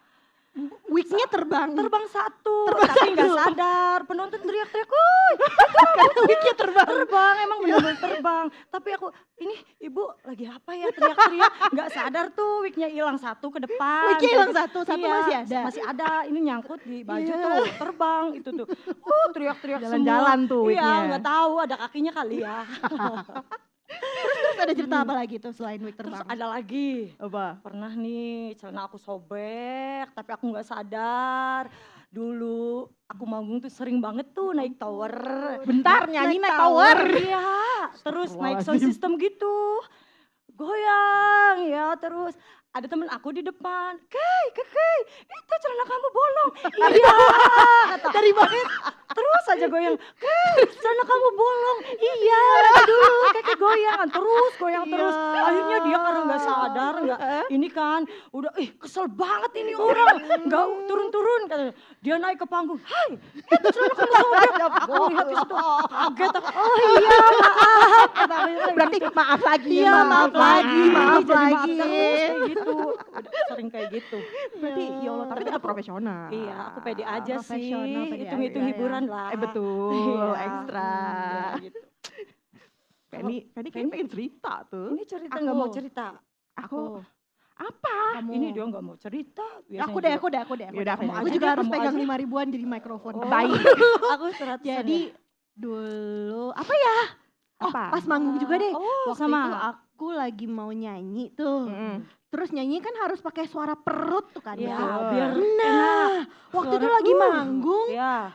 Wignya terbang? Terbang satu, tapi nggak sadar. Penonton teriak-teriak, "Woi, karena wignya terbang." Terbang, emang benar-benar terbang. Tapi aku, ini ibu lagi apa ya teriak-teriak? Nggak sadar tuh wignya hilang satu ke depan. Wignya hilang satu Iya, masih ada? Masih ada, ini nyangkut di baju Iya. tuh, terbang itu tuh. Teriak-teriak semua. Jalan-jalan tuh wignya. Iya, nggak tahu ada kakinya kali ya. Terus ada cerita apa lagi tuh selain wig Terus terbang? ada lagi. Apa? Pernah nih celana aku sobek, tapi aku nggak sadar. Dulu aku manggung tuh sering banget tuh naik tower. Bentar, nyanyi naik tower? Iya, terus naik sound system gitu. Goyang ya, terus ada temen aku di depan. Kei, itu celana kamu bolong. Iya, dari mana? Terus aja goyang. Kei, celana kamu bolong. Iya, dulu Keke goyang, terus goyang terus. Akhirnya dia karena nggak sadar, nggak ini kan, udah kesel banget ini orang, nggak turun-turun. Dia naik ke panggung. Hai, itu celana kamu sobek. Aku lihat di situ, kaget. Oh iya, maaf. Berarti maaf lagi Iya, maaf lagi, maaf jadi lagi. maaf Terus kayak gitu. Udah sering kayak gitu. Berarti ya Allah, tapi tetap profesional. Iya, aku pede aja sih. Profesional, pede Hitung-hitung aja ya. hiburan lah. Betul, Iya. ekstra. Ya, gitu. Penny kayaknya pengen cerita tuh. Ini cerita nggak mau cerita. Aku apa? Ini dia nggak mau cerita. Aku deh. Yaudah, aku juga harus pegang 5.000-an jadi mikrofon. Oh. Baik. Aku 100-an Jadi dulu apa ya? Apa? Pas manggung juga deh. Oh, Waktu sama. itu aku lagi mau nyanyi tuh. Terus nyanyi kan harus pakai suara perut tuh kan Ya, ya. biar Nah, waktu itu lagi manggung. Ya.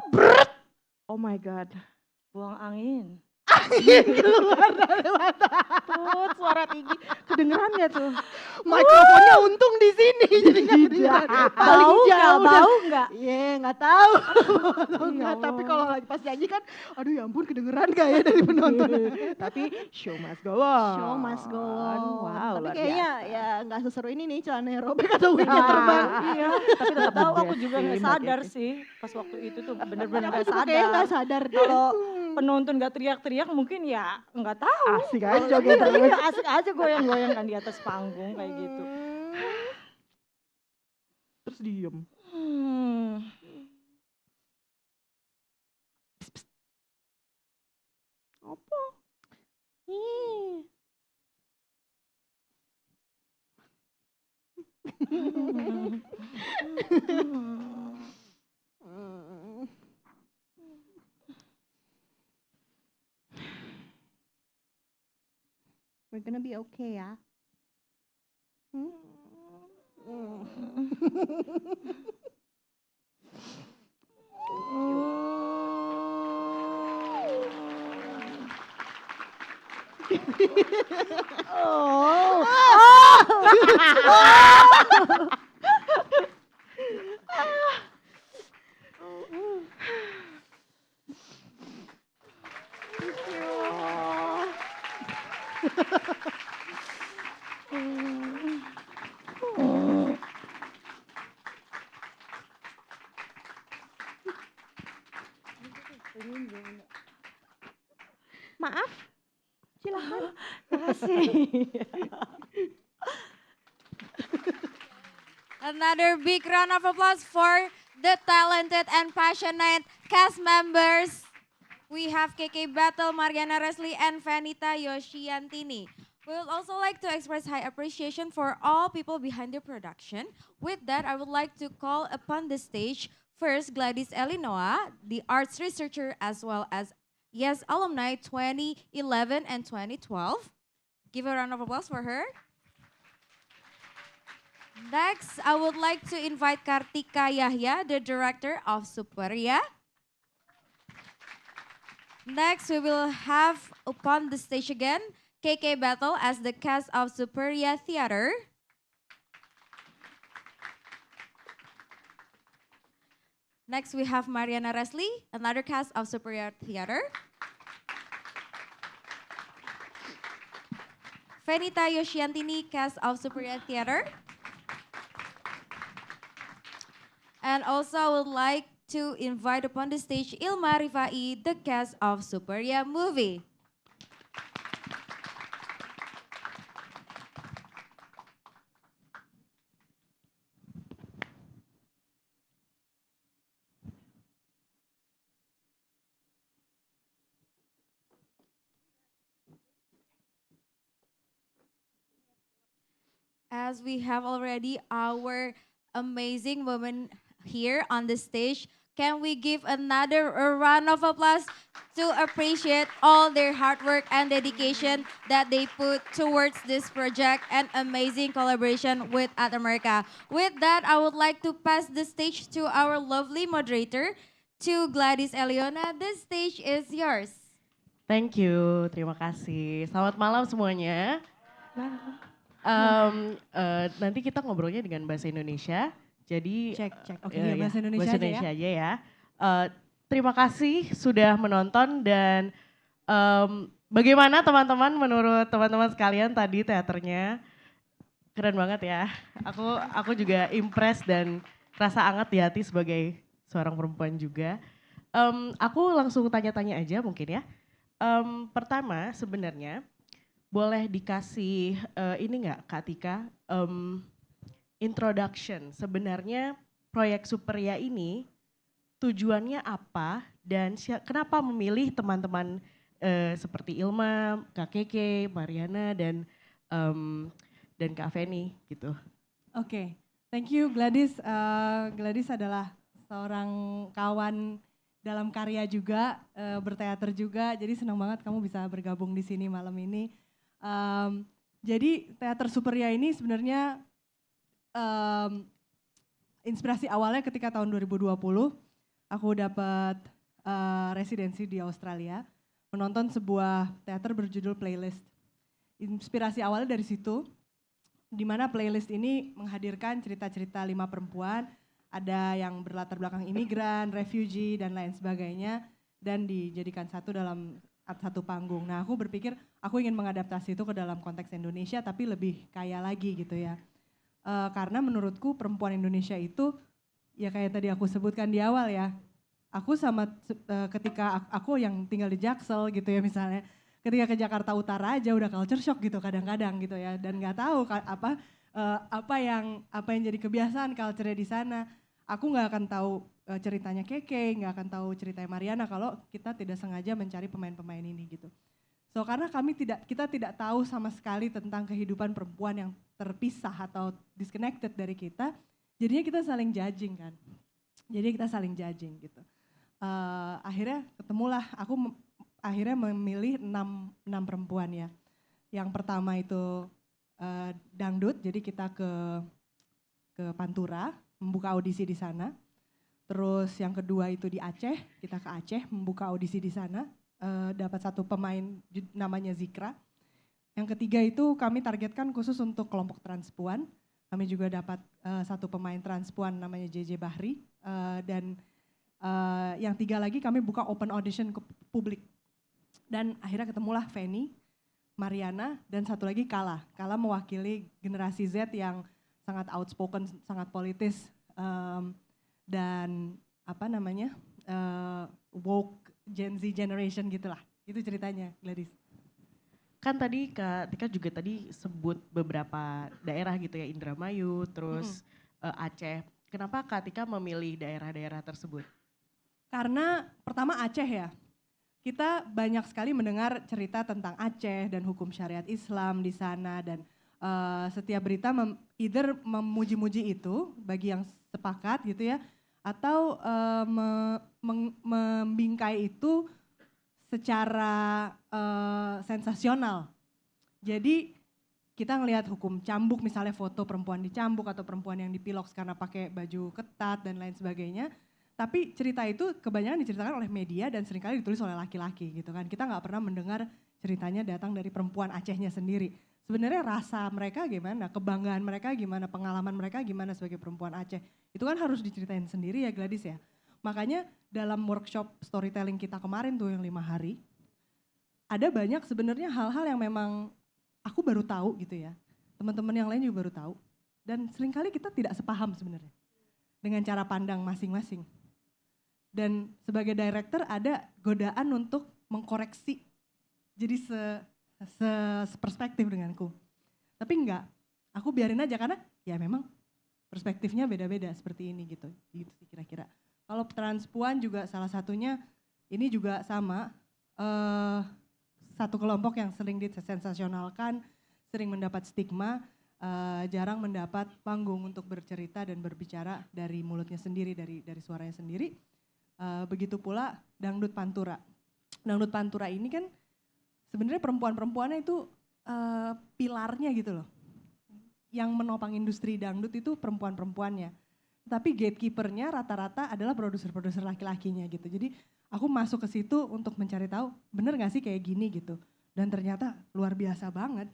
Brrrt. Oh my god. Buang angin. Angin keluar dari mata. Tuh, suara tinggi. Kedengeran gak tuh? Mikrofonnya untung di sini jadi gak kedengeran. Bau nggak? Bau nggak? Iya, nggak tahu. Nggak, tapi kalau lagi pas nyanyi kan, aduh ya ampun kedengeran gak ya dari penonton. Tapi show must go on. Show must go on. Wow, Tapi luar kayaknya biasa. ya nggak seseru ini nih celananya robek atau wignya terbang. Iya, tapi tetap tahu aku juga nggak Mbak sadar Keke. sih pas waktu itu tuh bener-bener Aku nggak juga kayaknya sadar. nggak sadar deh. Kalau penonton nggak teriak-teriak mungkin ya nggak tahu. Asik aja joget Iya, terus. iya, asik aja goyang-goyang kan di atas panggung kayak gitu. Terus diem. Apa? We're gonna be okay ya. Oh. Another big round of applause for the talented and passionate cast members. We have KK Battle, Mariana Resli, and Vanita Yoshiantini. We would also like to express high appreciation for all people behind the production. With that, I would like to call upon the stage first Gladys Elinoa, the arts researcher as well as YES alumni 2011 and 2012. Give a round of applause for her. Next, I would like to invite Kartika Yahya, the director of Superia. Next, we will have upon the stage again, KK Battle as the cast of Superia Theater. Next, we have Mariana Resli, another cast of Superia Theater. Vanita Yoshiantini, cast of Superia Theater. And also I would like to invite upon the stage Ilma Rifai, the cast of Superia movie. As we have already our amazing women here on the stage, can we give another round of applause to appreciate all their hard work and dedication that they put towards this project and amazing collaboration with At America. With that, I would like to pass the stage to our lovely moderator, to Gladys Eliona. The stage is yours. Thank you, terima kasih. Selamat malam semuanya. Nanti kita ngobrolnya dengan bahasa Indonesia. Jadi cek. Oke, bahasa Indonesia, bahasa Indonesia aja ya. Terima kasih sudah menonton dan bagaimana teman-teman menurut teman-teman sekalian tadi teaternya? Keren banget ya. Aku juga impress dan rasa hangat di hati sebagai seorang perempuan juga. Aku langsung tanya-tanya aja mungkin ya. Pertama sebenarnya boleh dikasih ini nggak Kak Tika? Introduction, sebenarnya proyek Superia ini tujuannya apa dan kenapa memilih teman-teman seperti Ilma, Kak Keke, Mariana dan Kak Feni gitu. Oke, thank you Gladys. Gladys adalah seorang kawan dalam karya juga, berteater juga. Jadi senang banget kamu bisa bergabung di sini malam ini. Jadi teater Superia ini sebenarnya inspirasi awalnya ketika tahun 2020 aku dapat residensi di Australia, menonton sebuah teater berjudul Playlist. Inspirasi awalnya dari situ, di mana Playlist ini menghadirkan cerita-cerita 5 perempuan, ada yang berlatar belakang imigran, refugee dan lain sebagainya, dan dijadikan satu dalam satu panggung. Nah, aku berpikir aku ingin mengadaptasi itu ke dalam konteks Indonesia tapi lebih kaya lagi gitu ya. Karena menurutku perempuan Indonesia itu ya kayak tadi aku sebutkan di awal ya, aku sama ketika aku yang tinggal di Jaksel gitu ya misalnya, ketika ke Jakarta Utara aja udah culture shock gitu kadang-kadang gitu ya, dan nggak tahu apa yang jadi kebiasaan culture-nya di sana. Aku nggak akan tahu ceritanya Keke, nggak akan tahu ceritanya Mariana kalau kita tidak sengaja mencari pemain-pemain ini gitu. So karena kita tidak tahu sama sekali tentang kehidupan perempuan yang terpisah atau disconnected dari kita, jadinya kita saling judging kan. Jadi kita saling judging gitu. Akhirnya ketemulah, aku akhirnya memilih 6 perempuan ya. Yang pertama itu dangdut, jadi kita ke Pantura, membuka audisi di sana. Terus yang kedua itu di Aceh, kita ke Aceh membuka audisi di sana. Dapat 1 pemain namanya Zikra. Yang ketiga itu kami targetkan khusus untuk kelompok transpuan. Kami juga dapat 1 pemain transpuan namanya JJ Bahri. Dan yang 3 lagi kami buka open audition ke publik. Dan akhirnya ketemulah Feni, Mariana, dan 1 lagi Kala. Kala mewakili generasi Z yang sangat outspoken, sangat politis. Dan woke Gen Z generation gitulah. Itu ceritanya Gladys. kan tadi Kak Tika juga tadi sebut beberapa daerah gitu ya, Indramayu, terus Aceh. Kenapa Kak Tika memilih daerah-daerah tersebut? Karena pertama Aceh ya, kita banyak sekali mendengar cerita tentang Aceh dan hukum syariat Islam di sana dan setiap berita either memuji-muji itu bagi yang sepakat gitu ya, atau membingkai itu secara sensasional. Jadi kita ngelihat hukum cambuk, misalnya foto perempuan dicambuk atau perempuan yang dipilok karena pakai baju ketat dan lain sebagainya. Tapi cerita itu kebanyakan diceritakan oleh media dan seringkali ditulis oleh laki-laki gitu kan. Kita nggak pernah mendengar ceritanya datang dari perempuan Acehnya sendiri. Sebenarnya rasa mereka gimana, kebanggaan mereka gimana, pengalaman mereka gimana sebagai perempuan Aceh. Itu kan harus diceritain sendiri ya Gladys ya. Makanya dalam workshop storytelling kita kemarin tuh yang 5 hari, ada banyak sebenarnya hal-hal yang memang aku baru tahu gitu ya. Teman-teman yang lain juga baru tahu. Dan seringkali kita tidak sepaham sebenarnya dengan cara pandang masing-masing. Dan sebagai director ada godaan untuk mengkoreksi jadi seperspektif denganku. Tapi enggak, aku biarin aja karena ya memang perspektifnya beda-beda seperti ini gitu sih kira-kira. Kalau transpuan juga salah satunya ini juga sama, satu kelompok yang sering disensasionalkan, sering mendapat stigma, jarang mendapat panggung untuk bercerita dan berbicara dari mulutnya sendiri, dari suaranya sendiri. Begitu pula dangdut pantura. Dangdut pantura ini kan sebenarnya perempuan-perempuannya itu pilarnya gitu loh. Yang menopang industri dangdut itu perempuan-perempuannya. Tapi gatekeepernya rata-rata adalah produser-produser laki-lakinya gitu. Jadi aku masuk ke situ untuk mencari tahu bener gak sih kayak gini gitu. Dan ternyata luar biasa banget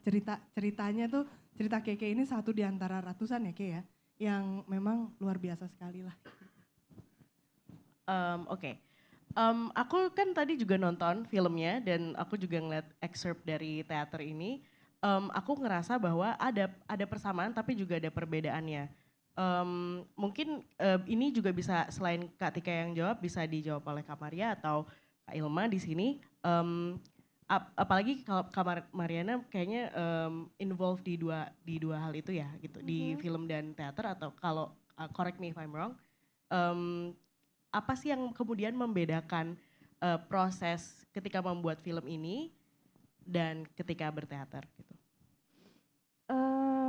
ceritanya tuh, cerita Keke ini satu di antara ratusan ya Ke ya. Yang memang luar biasa sekali lah. Oke. Aku kan tadi juga nonton filmnya dan aku juga ngeliat excerpt dari teater ini. Aku ngerasa bahwa ada persamaan tapi juga ada perbedaannya. Mungkin ini juga bisa selain Kak Tika yang jawab bisa dijawab oleh Kak Maria atau Kak Ilma di sini. Apalagi kalau Kak Mariana kayaknya involved di dua hal itu ya gitu, di film dan teater, atau kalau correct me if I'm wrong. Apa sih yang kemudian membedakan proses ketika membuat film ini dan ketika berteater gitu?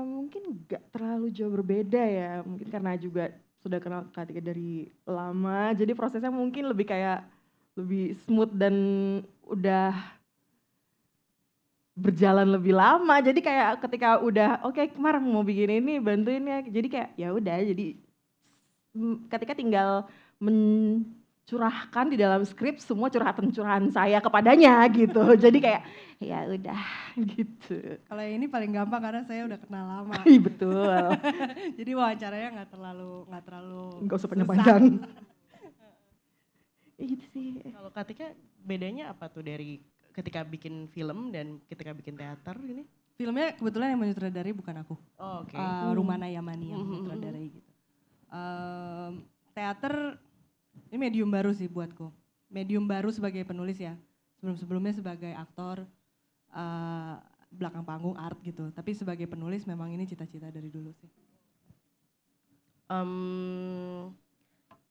Mungkin gak terlalu jauh berbeda ya, mungkin karena juga sudah kenal Kak Tika dari lama, jadi prosesnya mungkin lebih smooth dan udah berjalan lebih lama. Jadi kayak ketika udah oke, Mar mau bikin ini bantuin ya, jadi kayak ya udah, jadi ketika tinggal mencurahkan di dalam skrip semua curhatan-curhatan saya kepadanya gitu. Jadi kayak ya udah gitu. Kalau ini paling gampang karena saya udah kenal lama. Betul. Jadi wawancaranya nggak terlalu nggak usah panjang-panjang. Gitu sih. Kalau Kak Tika bedanya apa tuh dari ketika bikin film dan ketika bikin teater ini? Filmnya kebetulan yang menyutradari bukan aku. Oh, oke. Rumana Yamani yang menyutradarai gitu. Teater ini medium baru sih buatku. Medium baru sebagai penulis ya. Sebelum-sebelumnya sebagai aktor, belakang panggung, art gitu. Tapi sebagai penulis memang ini cita-cita dari dulu sih.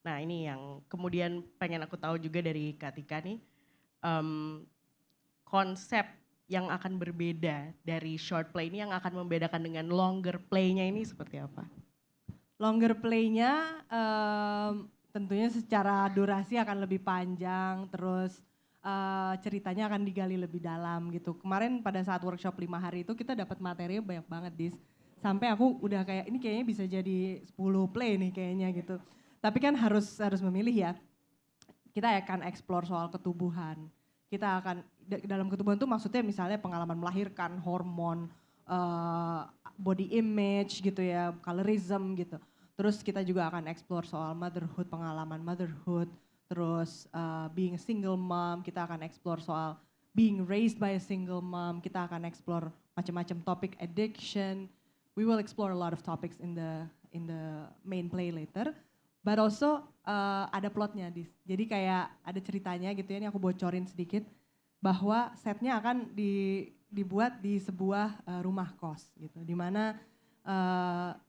Nah ini yang kemudian pengen aku tahu juga dari Kak Tika nih. Konsep yang akan berbeda dari short play ini yang akan membedakan dengan longer play-nya ini seperti apa? Longer play-nya tentunya secara durasi akan lebih panjang, terus ceritanya akan digali lebih dalam gitu. Kemarin pada saat workshop 5 hari itu kita dapat materi banyak banget Dis. Sampai aku udah kayak ini kayaknya bisa jadi 10 play nih kayaknya gitu. Tapi kan harus memilih ya. Kita akan explore soal ketubuhan. Kita akan dalam ketubuhan itu maksudnya misalnya pengalaman melahirkan, hormon, body image gitu ya, colorism gitu. Terus kita juga akan explore soal motherhood, pengalaman motherhood. Terus being a single mom, kita akan explore soal being raised by a single mom. Kita akan explore macam-macam topik addiction. We will explore a lot of topics in the main play later. But also ada plotnya, Dis. Jadi kayak ada ceritanya gitu ya, ini aku bocorin sedikit. Bahwa setnya akan dibuat di sebuah rumah kos gitu, di mana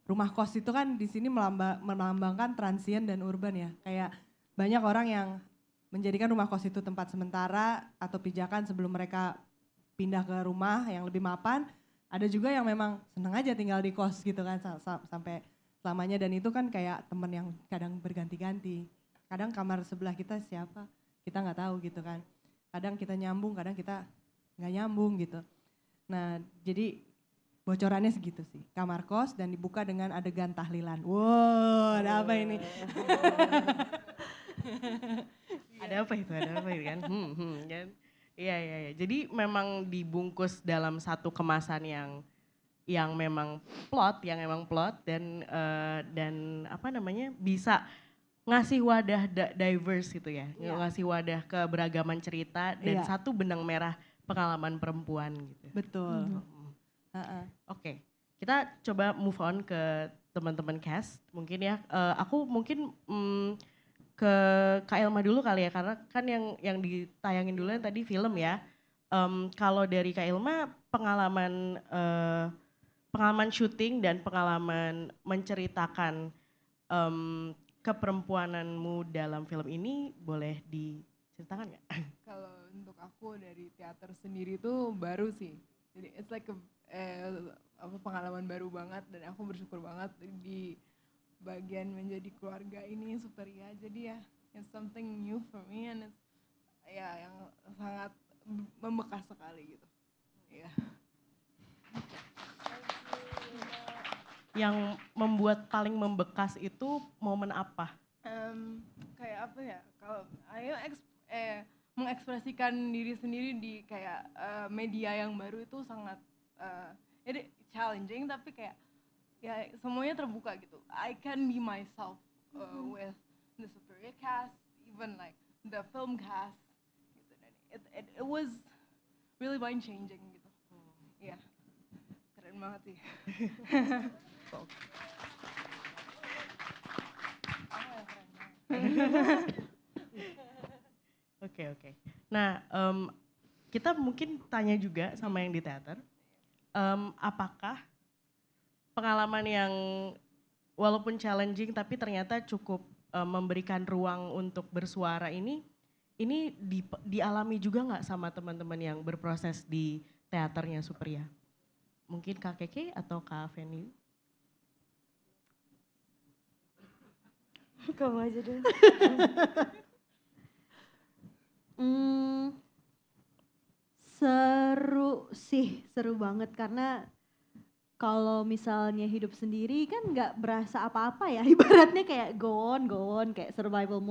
rumah kos itu kan di sini melambangkan transient dan urban ya. Kayak banyak orang yang menjadikan rumah kos itu tempat sementara atau pijakan sebelum mereka pindah ke rumah yang lebih mapan. Ada juga yang memang seneng aja tinggal di kos gitu kan sampai selamanya, dan itu kan kayak temen yang kadang berganti-ganti. Kadang kamar sebelah kita siapa, kita nggak tahu gitu kan. Kadang kita nyambung, kadang kita nggak nyambung gitu. Nah jadi bocorannya segitu sih, kamar kos dan dibuka dengan adegan tahlilan. Wow, ada apa ini? Ada apa itu kan? Kan? Iya. Jadi memang dibungkus dalam satu kemasan yang memang plot dan apa namanya bisa ngasih wadah diverse gitu ya, ngasih wadah keberagaman cerita dan satu benang merah pengalaman perempuan gitu. Betul. Oke, kita coba move on ke teman-teman cast mungkin ya. Aku mungkin ke Kak Elma dulu kali ya, karena kan yang ditayangin dulu yang tadi film ya. Kalau dari Kak Elma pengalaman syuting dan pengalaman menceritakan keperempuananmu dalam film ini boleh diceritakan nggak? Kalau untuk aku dari teater sendiri tuh baru sih, jadi it's like pengalaman baru banget, dan aku bersyukur banget di bagian menjadi keluarga ini Superia. Jadi ya it's something new for me, and it's yang sangat membekas sekali gitu. Ya. Yang membuat paling membekas itu momen apa? Kayak apa ya? Kalau ayo mengekspresikan diri sendiri di kayak media yang baru itu sangat challenging, tapi kayak ya semuanya terbuka gitu. I can be myself with the Superia cast, even like the film cast gitu. Dan it was really mind changing gitu. Iya. Keren banget sih. Oke. Nah, kita mungkin tanya juga sama yang di teater, apakah pengalaman yang walaupun challenging tapi ternyata cukup memberikan ruang untuk bersuara ini dialami juga nggak sama teman-teman yang berproses di teaternya Superia? Mungkin Kak Keke atau Kak Feni? Kamu aja dulu. Seru banget karena kalau misalnya hidup sendiri kan nggak berasa apa-apa ya, ibaratnya kayak go on, kayak survival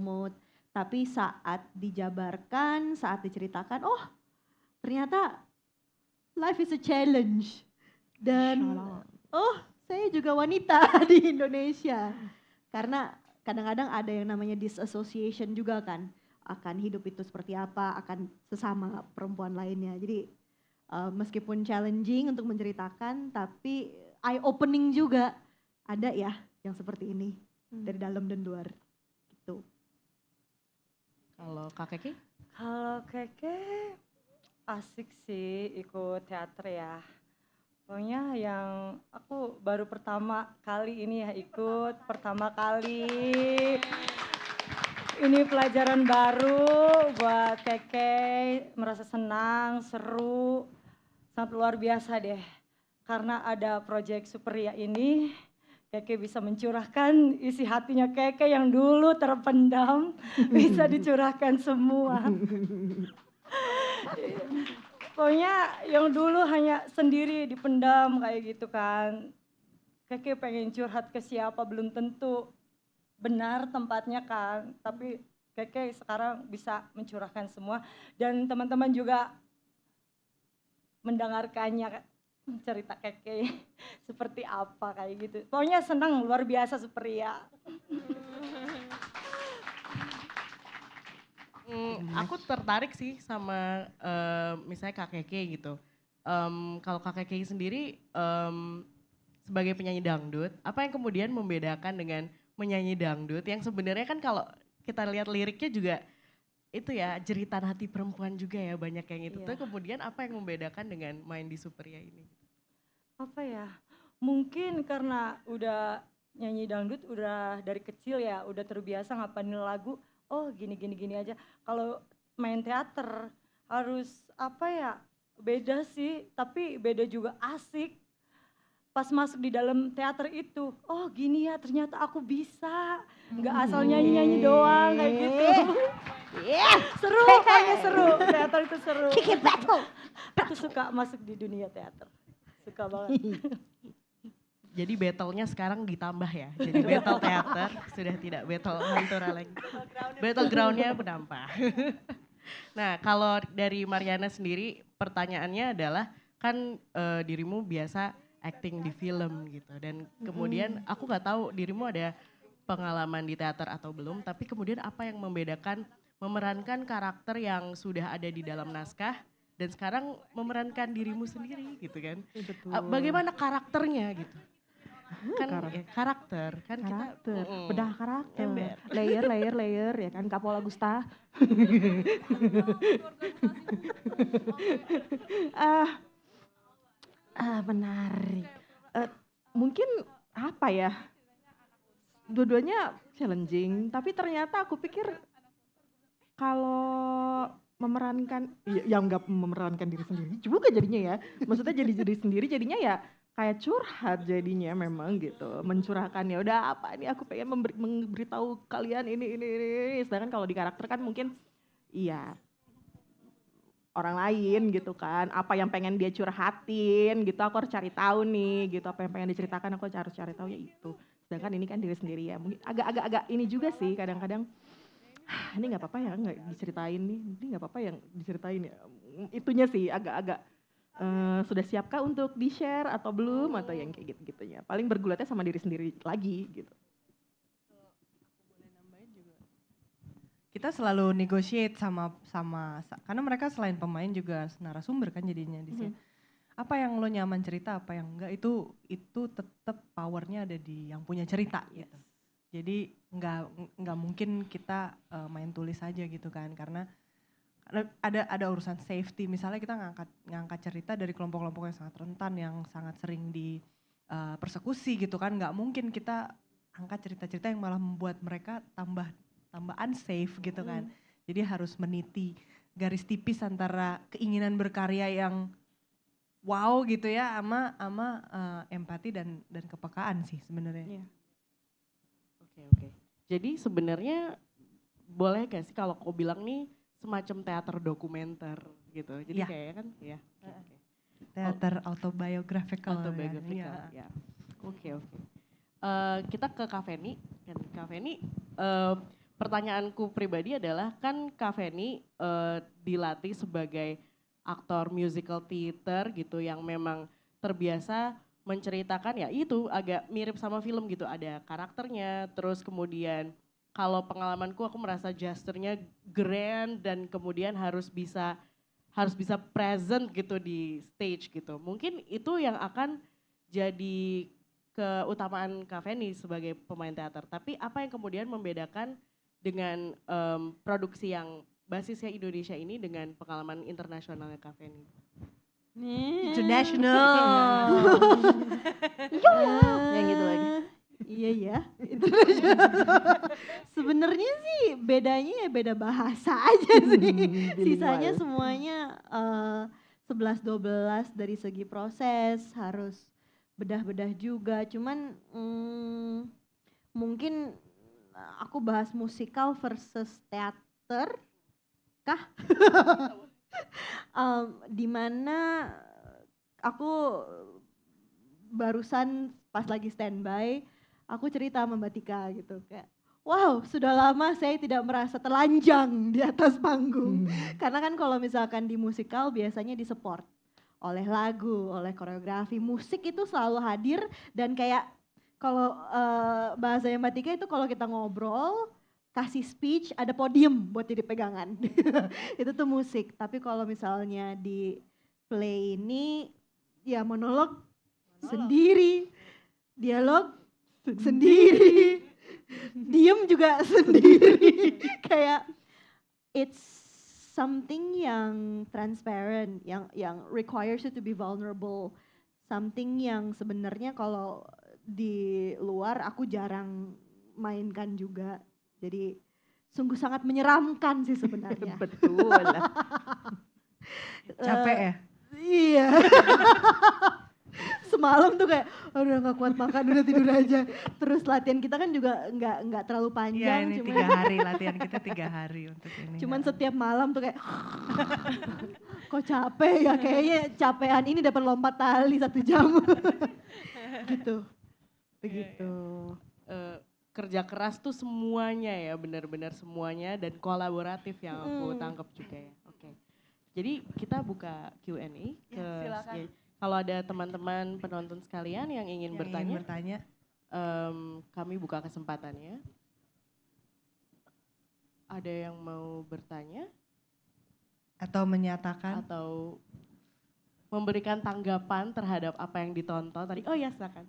mode. Tapi saat dijabarkan, saat diceritakan, oh ternyata life is a challenge. Dan saya juga wanita di Indonesia. Karena kadang-kadang ada yang namanya disassociation juga kan, akan hidup itu seperti apa, akan sesama perempuan lainnya. Jadi meskipun challenging untuk menceritakan, tapi eye opening juga. Ada ya yang seperti ini dari dalam dan luar gitu. Kalau Kak Keke? Kalau Keke asik sih ikut teater ya. Pokoknya yang aku baru pertama kali ini ya ikut, pertama kali. Ini pelajaran baru buat Keke, merasa senang, seru, sangat luar biasa deh. Karena ada proyek Superia ini, Keke bisa mencurahkan isi hatinya Keke yang dulu terpendam, bisa dicurahkan semua. Pokoknya yang dulu hanya sendiri dipendam kayak gitu kan. Keke pengen curhat ke siapa belum tentu benar tempatnya kan. Tapi Keke sekarang bisa mencurahkan semua. Dan teman-teman juga mendengarkannya cerita Keke seperti apa kayak gitu. Pokoknya senang, luar biasa Superia. Aku tertarik sih sama misalnya Kak Keke gitu. Kalau Kak Keke sendiri sebagai penyanyi dangdut, apa yang kemudian membedakan dengan menyanyi dangdut yang sebenarnya kan kalau kita lihat liriknya juga itu ya jeritan hati perempuan juga ya, banyak yang itu. Iya. Tuh kemudian apa yang membedakan dengan main di Superia ini? Apa ya? Mungkin karena udah nyanyi dangdut udah dari kecil ya, udah terbiasa ngapalin lagu. Oh gini aja. Kalau main teater harus apa ya? Beda sih, tapi beda juga asik. Pas masuk di dalam teater itu, oh gini ya ternyata aku bisa. Nggak asal nyanyi-nyanyi doang kayak gitu. Seru, kayaknya seru. Teater itu seru. Kiki battle. Aku suka masuk di dunia teater. Suka banget. Jadi battle-nya sekarang ditambah ya. Jadi battle teater sudah tidak battle Pantura lagi. Battleground-nya menambah. Nah, kalau dari Mariana sendiri pertanyaannya adalah kan dirimu biasa acting di film gitu dan kemudian aku nggak tahu dirimu ada pengalaman di teater atau belum, tapi kemudian apa yang membedakan memerankan karakter yang sudah ada di dalam naskah dan sekarang memerankan dirimu sendiri gitu kan? Bagaimana karakternya gitu? Kan karakter kan Karakter, kita bedah karakter, ember. layer ya kan Kapola Gusta. Menarik. Mungkin apa ya? Dua-duanya challenging, tapi ternyata aku pikir kalau memerankan, ya nggak memerankan diri sendiri juga jadinya ya. Maksudnya jadi diri sendiri jadinya ya kayak curhat jadinya memang gitu. Mencurahkan ya udah apa nih aku pengen memberitahu kalian ini. Sedangkan kalau di karakter kan mungkin iya orang lain gitu kan, apa yang pengen dia curhatin gitu aku harus cari tahu nih gitu, apa yang pengen diceritakan aku harus cari tahu ya itu. Sedangkan ini kan diri sendiri ya, mungkin agak ini juga sih kadang-kadang ini nggak apa-apa ya nggak diceritain nih, ini nggak apa-apa yang diceritain ya, itunya sih agak-agak sudah siapkah untuk di-share atau belum atau yang kayak gitu-gitunya, paling bergulatnya sama diri sendiri lagi gitu. Kita selalu negotiate sama karena mereka selain pemain juga narasumber kan jadinya di sini. Apa yang lo nyaman cerita, apa yang enggak itu tetap powernya ada di yang punya cerita gitu. Jadi nggak mungkin kita main tulis aja gitu kan, karena ada urusan safety. Misalnya kita ngangkat cerita dari kelompok-kelompok yang sangat rentan, yang sangat sering di persekusi gitu kan, nggak mungkin kita angkat cerita-cerita yang malah membuat mereka tambah unsafe gitu kan. Jadi harus meniti garis tipis antara keinginan berkarya yang wow gitu ya sama empati dan kepekaan sih sebenarnya. Oke. Jadi sebenarnya boleh gak sih kalau kau bilang nih semacam teater dokumenter gitu. Jadi kayak kan ya. Teater autobiographical. Ya. Oke. Kita ke Kak Feni. Kak Feni, pertanyaanku pribadi adalah kan Kak Feni dilatih sebagai aktor musical theater gitu yang memang terbiasa menceritakan ya itu agak mirip sama film gitu, ada karakternya, terus kemudian kalau pengalamanku aku merasa gesturnya grand dan kemudian harus bisa present gitu di stage gitu. Mungkin itu yang akan jadi keutamaan Kak Feni sebagai pemain teater. Tapi apa yang kemudian membedakan dengan produksi yang basisnya Indonesia ini dengan pengalaman internasionalnya Kak Feni? International. Yang gitu lagi. Iya ya. Sebenarnya sih bedanya ya beda bahasa aja sih. Sisanya semuanya 11-12 dari segi proses harus bedah-bedah juga. Cuman mungkin aku bahas musikal versus teater kah? Dimana aku barusan pas lagi standby, aku cerita sama Mbak Tika gitu kayak, wow sudah lama saya tidak merasa telanjang di atas panggung. Karena kan kalau misalkan di musikal biasanya disupport oleh lagu, oleh koreografi, musik itu selalu hadir dan kayak kalau bahasanya Mbak Tika itu kalau kita ngobrol, kasih speech, ada podium buat jadi pegangan. Itu tuh musik. Tapi kalau misalnya di play ini, ya monolog sendiri, dialog sendiri, diem juga sendiri. Kayak it's something yang transparent, yang requires you to be vulnerable, something yang sebenarnya kalau di luar aku jarang mainkan juga. Jadi sungguh sangat menyeramkan sih sebenarnya. Betul. Capek ya? Iya. Semalam tuh kayak, udah nggak kuat makan, udah tidur aja. Terus latihan kita kan juga nggak terlalu Iya panjang. ini cuman 3 hari, latihan kita 3 hari untuk ini. Cuman setiap malam tuh kayak, kok capek ya, kayaknya capean ini dapat lompat tali 1 jam. Gitu. Begitu. Kerja keras tuh semuanya ya, benar-benar semuanya dan kolaboratif yang aku tangkap juga ya. Oke. Jadi kita buka Q&A ke silakan. kalau ada teman-teman penonton sekalian yang ingin bertanya, kami buka kesempatannya. Ada yang mau bertanya? Atau menyatakan? Atau memberikan tanggapan terhadap apa yang ditonton tadi? Oh ya silakan.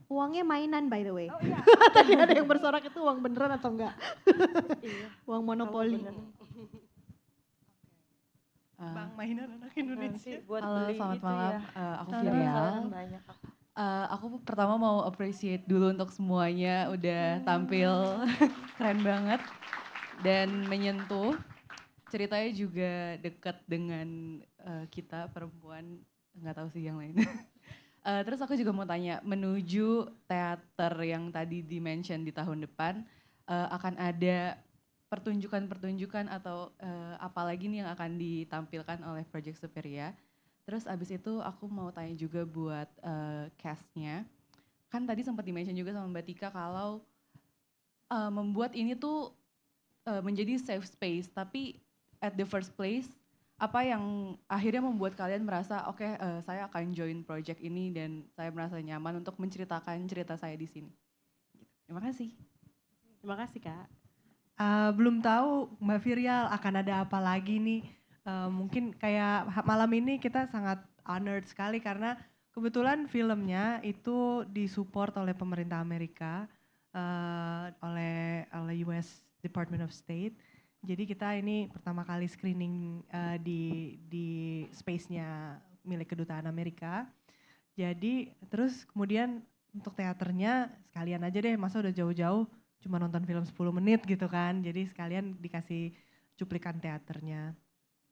Uangnya mainan by the way. Oh iya. Tadi ada yang bersorak itu uang beneran atau enggak? Iya. Uang monopoli. Bang mainan anak Indonesia. Halo, selamat gitu malam. ya. Aku Virial. Aku pertama mau appreciate dulu untuk semuanya udah tampil keren banget dan menyentuh. Ceritanya juga dekat dengan kita perempuan, nggak tahu sih yang lain. Terus aku juga mau tanya, menuju teater yang tadi di-mention di tahun depan, akan ada pertunjukan-pertunjukan atau apalagi nih yang akan ditampilkan oleh Project Superia. Terus abis itu aku mau tanya juga buat cast-nya. Kan tadi sempat di-mention juga sama Mbak Tika kalau membuat ini tuh menjadi safe space, tapi at the first place, apa yang akhirnya membuat kalian merasa oke, saya akan join project ini dan saya merasa nyaman untuk menceritakan cerita saya di sini. Terima kasih. Terima kasih Kak. Belum tahu Mbak Virial akan ada apa lagi nih. Mungkin kayak malam ini kita sangat honored sekali karena kebetulan filmnya itu disupport oleh pemerintah Amerika, oleh US Department of State. Jadi kita ini pertama kali screening di space-nya milik Kedutaan Amerika. Jadi terus kemudian untuk teaternya sekalian aja deh, masa udah jauh-jauh cuma nonton film 10 menit gitu kan. Jadi sekalian dikasih cuplikan teaternya.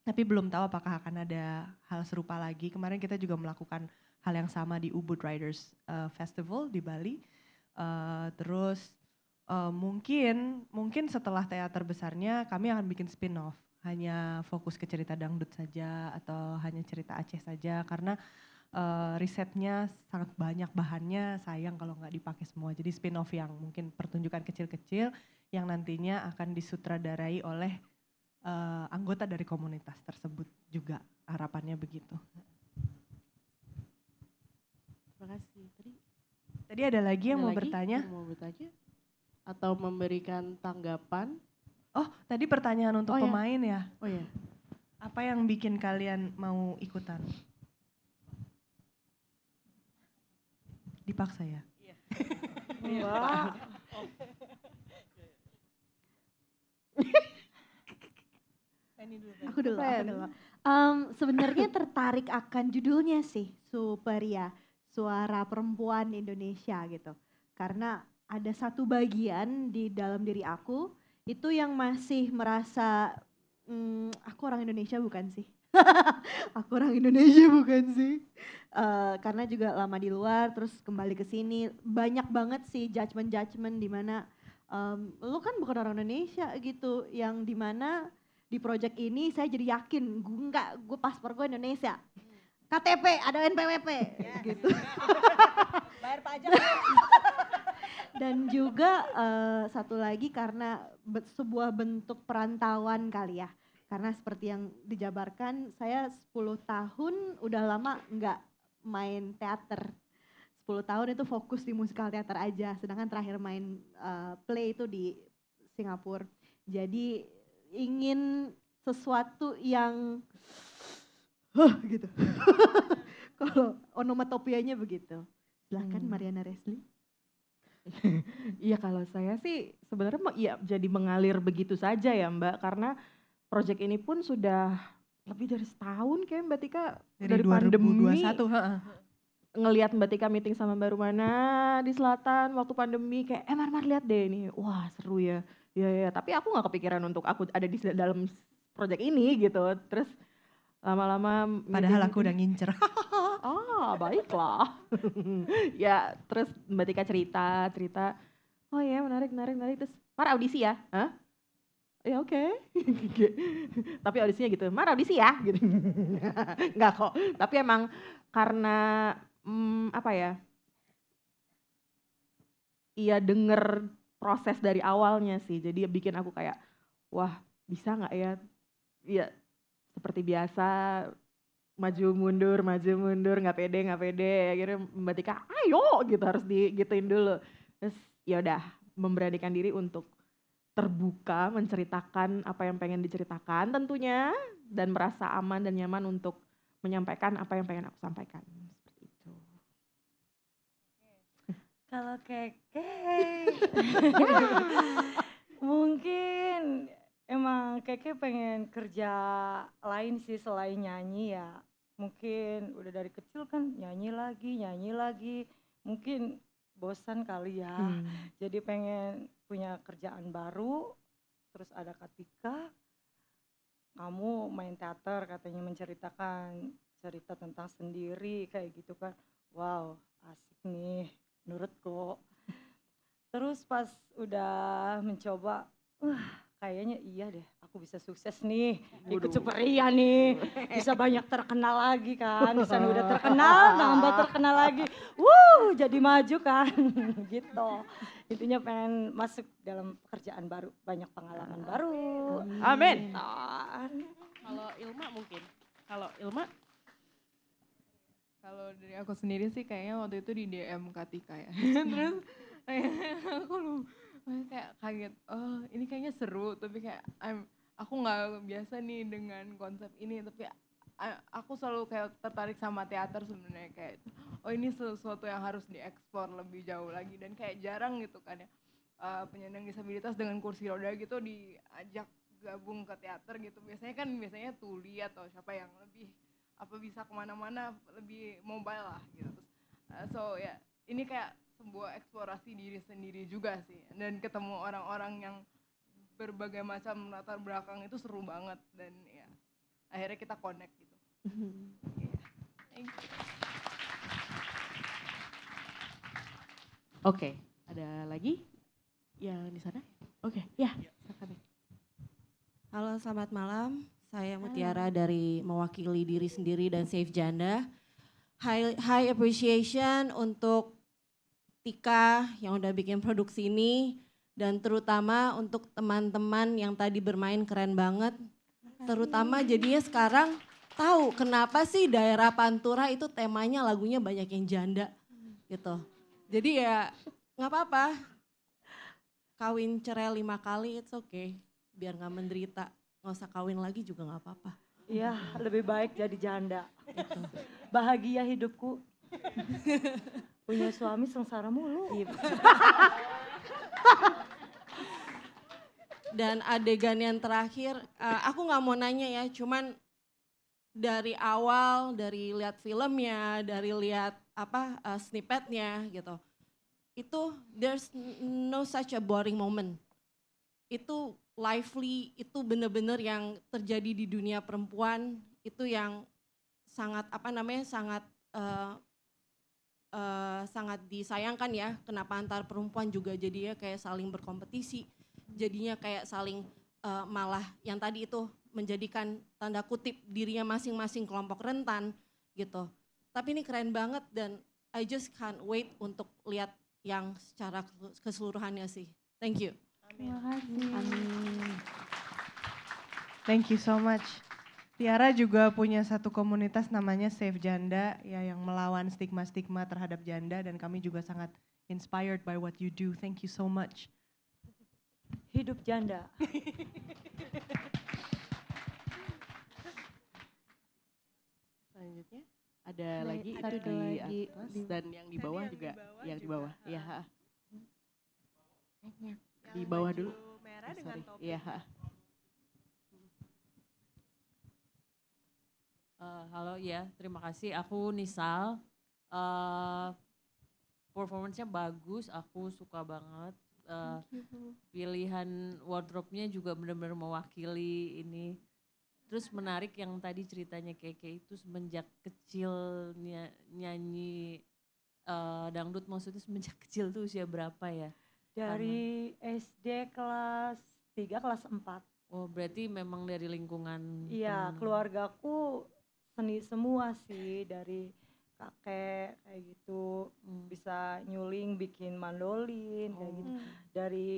Tapi belum tahu apakah akan ada hal serupa lagi. Kemarin kita juga melakukan hal yang sama di Ubud Riders Festival di Bali. Terus mungkin setelah teater besarnya kami akan bikin spin-off. Hanya fokus ke cerita dangdut saja atau hanya cerita Aceh saja. Karena risetnya sangat banyak bahannya, sayang kalau nggak dipakai semua. Jadi spin-off yang mungkin pertunjukan kecil-kecil yang nantinya akan disutradarai oleh anggota dari komunitas tersebut juga, harapannya begitu. Terima kasih. Tadi ada lagi yang mau bertanya? Mau bertanya? Atau memberikan tanggapan? Oh, tadi pertanyaan untuk pemain ya? Oh ya. Apa yang bikin kalian mau ikutan? Dipaksa ya? Iya. Wah. Aku dulu. Sebenarnya tertarik akan judulnya sih, Superia, Suara Perempuan Indonesia gitu. Karena ada satu bagian di dalam diri aku itu yang masih merasa aku orang Indonesia bukan sih. Aku orang Indonesia bukan sih. Karena juga lama di luar terus kembali ke sini banyak banget sih judgement di mana lu kan bukan orang Indonesia gitu, yang di mana di project ini saya jadi yakin gue paspor gue Indonesia. KTP ada NPWP gitu. Bayar pajak. Dan juga satu lagi karena sebuah bentuk perantauan kali ya. Karena seperti yang dijabarkan, saya 10 tahun udah lama nggak main teater. 10 tahun itu fokus di musikal teater aja, sedangkan terakhir main play itu di Singapura. Jadi ingin sesuatu yang gitu. Kalau onomatopianya begitu. Silahkan Mariana Resli. Iya kalau saya sih sebenarnya ya jadi mengalir begitu saja ya Mbak, karena proyek ini pun sudah lebih dari setahun kayak Mbak Tika Dari dari pandemi. 2021, heeh. Ngelihat Mbak Tika meeting sama Mbak Rumana di Selatan waktu pandemi kayak Mar lihat deh ini, wah seru ya. Ya, tapi aku nggak kepikiran untuk aku ada di dalam proyek ini gitu. Terus lama-lama Padahal aku udah ngincer. Baiklah. Ya, terus Mbak Tika cerita. Oh ya, menarik. Terus, Mar audisi ya? Hah? Ya oke. Tapi audisinya gitu, Mar audisi ya? Gitu. Enggak kok. Tapi emang karena apa ya? Iya denger proses dari awalnya sih. Jadi bikin aku kayak, wah bisa nggak ya? Iya seperti biasa maju mundur nggak pede akhirnya Mbak Tika ayo gitu harus digituin dulu terus ya udah memberanikan diri untuk terbuka menceritakan apa yang pengen diceritakan tentunya dan merasa aman dan nyaman untuk menyampaikan apa yang pengen aku sampaikan seperti itu. Kalau Keke mungkin emang Keke pengen kerja lain sih selain nyanyi ya. Mungkin udah dari kecil kan nyanyi lagi. Mungkin bosan kali ya. Jadi pengen punya kerjaan baru. Terus ada Katika, kamu main teater katanya menceritakan cerita tentang sendiri kayak gitu kan. Wow, asik nih menurutku. Terus pas udah mencoba, kayaknya iya deh, aku bisa sukses nih, ikut Superia nih, bisa banyak terkenal lagi kan, di sana udah terkenal, nambah terkenal lagi, jadi maju kan, gitu. Intinya pengen masuk dalam pekerjaan baru, banyak pengalaman baru. Amin. Kalau Ilma mungkin, kalau dari aku sendiri sih kayaknya waktu itu di DM Katika ya, terus aku kayak kaget, oh ini kayaknya seru, tapi kayak aku nggak biasa nih dengan konsep ini, tapi aku selalu kayak tertarik sama teater sebenarnya kayak, oh ini sesuatu yang harus dieksplor lebih jauh lagi dan kayak jarang gitu kan ya, penyandang disabilitas dengan kursi roda gitu diajak gabung ke teater gitu, biasanya tuli atau siapa yang lebih bisa kemana-mana lebih mobile lah gitu, terus so ya ini kayak sebuah eksplorasi diri sendiri juga sih dan ketemu orang-orang yang berbagai macam latar belakang itu seru banget dan ya akhirnya kita connect gitu. Oke, ada lagi yang di sana? Oke, ya. Halo, selamat malam. Saya Mutiara dari mewakili diri sendiri dan Save Janda. High appreciation untuk Tika yang udah bikin produksi ini dan terutama untuk teman-teman yang tadi bermain keren banget. Terutama jadinya sekarang tahu kenapa sih daerah Pantura itu temanya lagunya banyak yang janda gitu. Jadi ya nggak apa-apa. Kawin cerai 5 kali it's okay. Biar nggak menderita. Nggak usah kawin lagi juga nggak apa-apa. Iya, lebih baik jadi janda. Gitu. Bahagia hidupku. Punya suami sengsara mulu. Dan adegan yang terakhir, aku nggak mau nanya ya, cuman dari awal, dari lihat filmnya, dari lihat snippetnya gitu, itu there's no such a boring moment. Itu lively, itu bener-bener yang terjadi di dunia perempuan, itu yang sangat sangat disayangkan ya, kenapa antar perempuan juga jadinya kayak saling berkompetisi, jadinya kayak saling malah yang tadi itu menjadikan tanda kutip dirinya masing-masing kelompok rentan gitu. Tapi ini keren banget dan I just can't wait untuk lihat yang secara keseluruhannya sih. Thank you. Terima kasih. Amin. Thank you so much. Tiara juga punya satu komunitas namanya Save Janda ya yang melawan stigma-stigma terhadap janda dan kami juga sangat inspired by what you do. Thank you so much. Hidup janda. Selanjutnya ada lagi itu di atas dan yang di bawah juga yang di bawah. Ya. Di bawah dulu. Merah dengan Sorry. topi. Iya. Halo ya, terima kasih. Aku Nisal. Performance-nya bagus, aku suka banget. Pilihan wardrobe-nya juga benar-benar mewakili ini. Terus menarik yang tadi ceritanya Keke itu semenjak kecil nyanyi dangdut, maksudnya semenjak kecil tuh usia berapa ya? Dari SD kelas 3, kelas 4. Oh berarti memang dari lingkungan. Iya, keluargaku seni semua sih, dari kakek kayak gitu, bisa nyuling bikin mandolin kayak gitu. Dari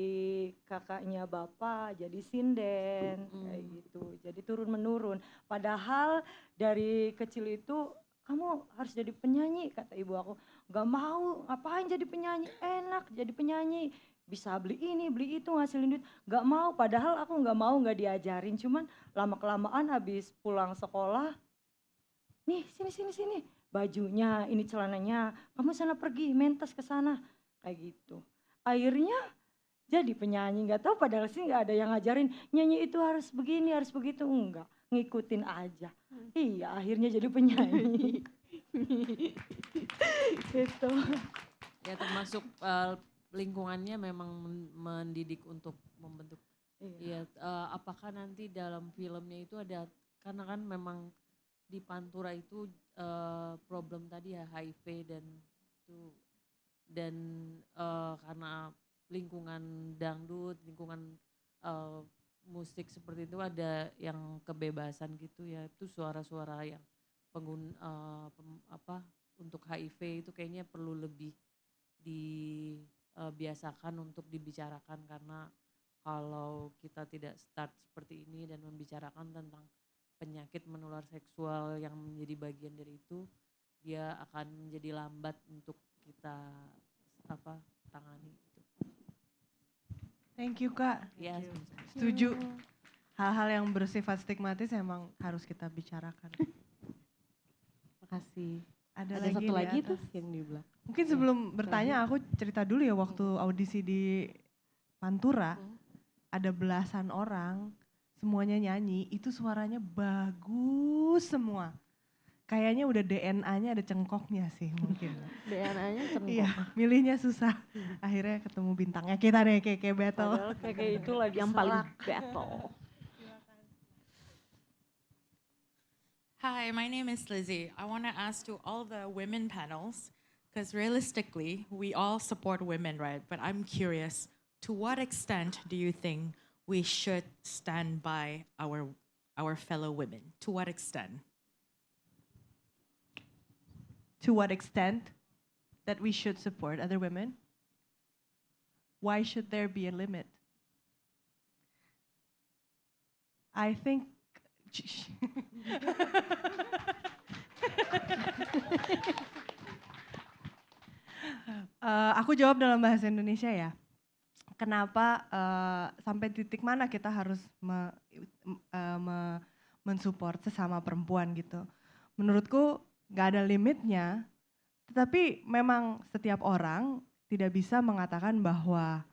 kakaknya bapak jadi sinden kayak gitu. Jadi turun menurun. Padahal dari kecil itu kamu harus jadi penyanyi, kata ibu aku. Gak mau, ngapain jadi penyanyi, enak jadi penyanyi. Bisa beli ini, beli itu, ngasilin duit. Gak mau, padahal aku gak mau, gak diajarin. Cuman lama-kelamaan habis pulang sekolah, nih sini. Bajunya, ini celananya, kamu sana pergi, mentas ke sana. Kayak gitu. Akhirnya jadi penyanyi, gak tahu padahal sih gak ada yang ngajarin. Nyanyi itu harus begini, harus begitu. Enggak, ngikutin aja. Iya, akhirnya jadi penyanyi. Gitu. Ya termasuk lingkungannya memang mendidik untuk membentuk. Iya. Apakah nanti dalam filmnya itu ada, karena kan memang di Pantura itu problem tadi ya HIV dan karena lingkungan dangdut, lingkungan musik seperti itu ada yang kebebasan gitu ya, itu suara-suara yang untuk HIV itu kayaknya perlu lebih dibiasakan untuk dibicarakan, karena kalau kita tidak start seperti ini dan membicarakan tentang penyakit menular seksual yang menjadi bagian dari itu, dia akan menjadi lambat untuk kita tangani gitu. Thank you Kak. Ya, Setuju. Hal-hal yang bersifat stigmatis emang harus kita bicarakan. Makasih. Ada satu lagi tuh tuh yang di belakang. Mungkin sebelum bertanya aku cerita dulu ya, waktu audisi di Pantura ada belasan orang, semuanya nyanyi, itu suaranya bagus semua. Kayaknya udah DNA-nya ada cengkoknya sih mungkin. DNA-nya cengkok. Iya, milihnya susah. Akhirnya ketemu bintangnya kita nih, Keke Battle. Padahal Keke itu lagi yang paling battle. Hi, my name is Lizzie. I want to ask to all the women panels, because realistically, we all support women, right? But I'm curious, to what extent do you think we should stand by our fellow women? To what extent? To what extent that we should support other women? Why should there be a limit? I think aku jawab dalam bahasa Indonesia ya. Kenapa sampai titik mana kita harus mensupport sesama perempuan gitu. Menurutku gak ada limitnya, tetapi memang setiap orang tidak bisa mengatakan bahwa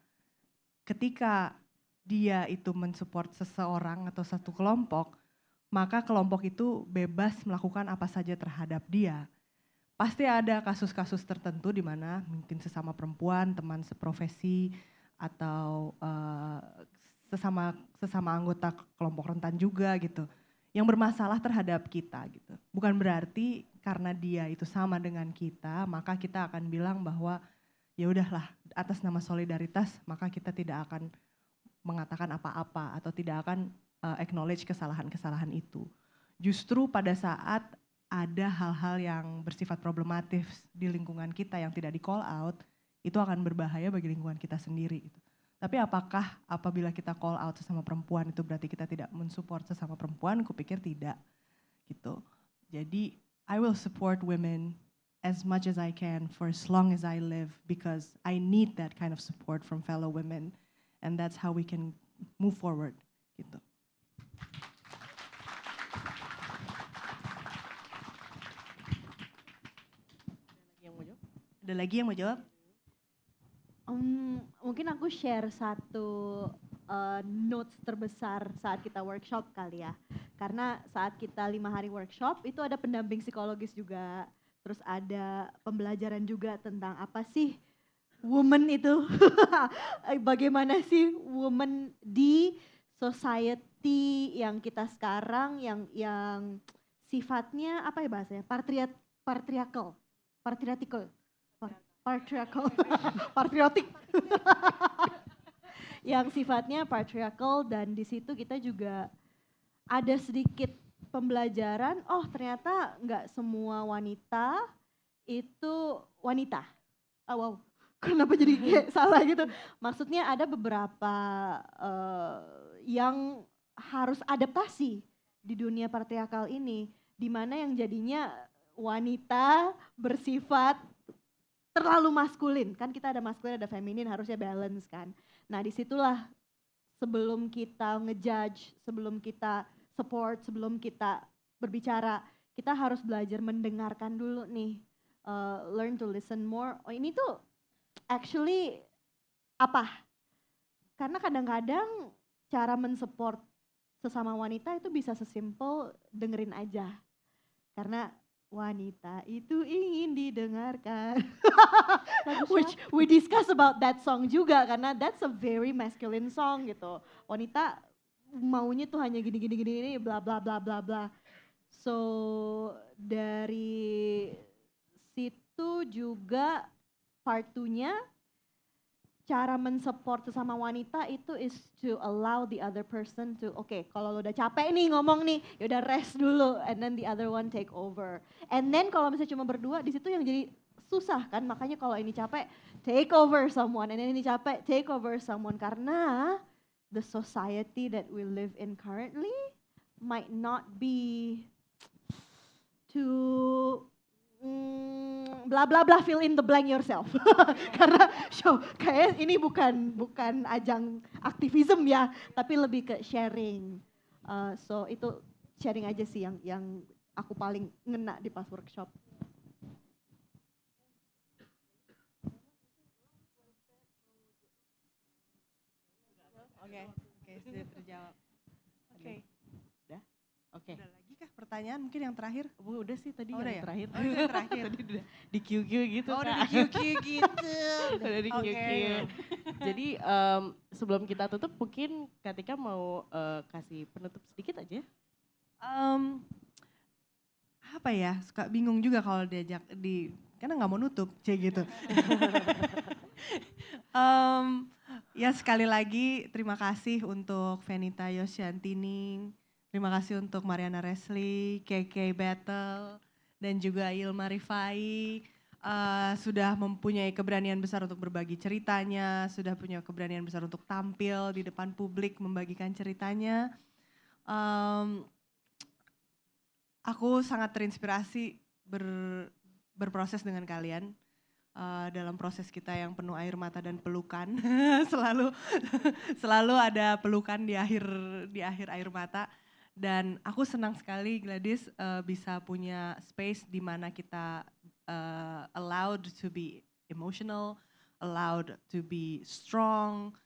ketika dia itu mensupport seseorang atau satu kelompok, maka kelompok itu bebas melakukan apa saja terhadap dia. Pasti ada kasus-kasus tertentu di mana mungkin sesama perempuan, teman seprofesi, atau sesama anggota kelompok rentan juga gitu, yang bermasalah terhadap kita gitu. Bukan berarti karena dia itu sama dengan kita, maka kita akan bilang bahwa ya udahlah, atas nama solidaritas maka kita tidak akan mengatakan apa-apa atau tidak akan acknowledge kesalahan-kesalahan itu. Justru pada saat ada hal-hal yang bersifat problematis di lingkungan kita yang tidak di call out, itu akan berbahaya bagi lingkungan kita sendiri gitu. Tapi apakah apabila kita call out sesama perempuan itu berarti kita tidak mensupport sesama perempuan? Kupikir tidak gitu. Jadi I will support women as much as I can for as long as I live, because I need that kind of support from fellow women, and that's how we can move forward gitu. Ada lagi yang mau jawab? mungkin aku share satu notes terbesar saat kita workshop kali ya. Karena saat kita 5 hari workshop itu ada pendamping psikologis juga. Terus ada pembelajaran juga tentang apa sih woman itu. Bagaimana sih woman di society yang kita sekarang yang sifatnya apa ya bahasanya? Patriarchal. Patriotik. Yang sifatnya patriarchal, dan di situ kita juga ada sedikit pembelajaran, oh ternyata nggak semua wanita itu wanita. Oh, wow, kenapa jadi kayak salah gitu? Maksudnya ada beberapa yang harus adaptasi di dunia patriarkal ini, di mana yang jadinya wanita bersifat terlalu maskulin. Kan kita ada maskulin, ada feminin, harusnya balance kan. Nah disitulah sebelum kita ngejudge, sebelum kita support, sebelum kita berbicara, kita harus belajar mendengarkan dulu nih. Learn to listen more. Oh ini tuh actually apa? Karena kadang-kadang cara mensupport sesama wanita itu bisa sesimpel dengerin aja. Karena wanita itu ingin didengarkan. Which we discuss about that song juga, karena that's a very masculine song gitu. Wanita maunya tuh hanya gini bla bla bla bla bla. So dari situ juga part 2-nya cara mensupport sesama wanita itu is to allow the other person to kalau lo udah capek nih ngomong nih, yaudah rest dulu, and then the other one take over. And then kalau misalnya cuma berdua, di situ yang jadi susah kan, makanya kalau ini capek take over someone, and then ini capek take over someone, karena the society that we live in currently might not be too bla bla bla, fill in the blank yourself. Karena kayak ini bukan ajang aktivisme ya, tapi lebih ke sharing. So itu sharing aja sih yang aku paling ngena di pas workshop. Oke, sudah terjawab. Oke. Udah? Oke. Ada lagi kah pertanyaan mungkin yang terakhir? Udah sih tadi Udah yang ya? terakhir. Oh, yang terakhir. Tadi udah di QQ gitu. Oh, udah Kak. di QQ gitu. Udah di Oke. QQ. Jadi sebelum kita tutup mungkin Katika mau kasih penutup sedikit aja. Apa ya, suka bingung juga kalau diajak karena nggak mau nutup, gitu. Ya sekali lagi terima kasih untuk Fenita Yosyantining, terima kasih untuk Mariana Resli, KK Battle, dan juga Ilma Rifai. Sudah mempunyai keberanian besar untuk berbagi ceritanya, sudah punya keberanian besar untuk tampil di depan publik membagikan ceritanya. Aku sangat terinspirasi berproses dengan kalian dalam proses kita yang penuh air mata dan pelukan. selalu ada pelukan di akhir air mata. Dan aku senang sekali Gladys bisa punya space di mana kita allowed to be emotional, allowed to be strong,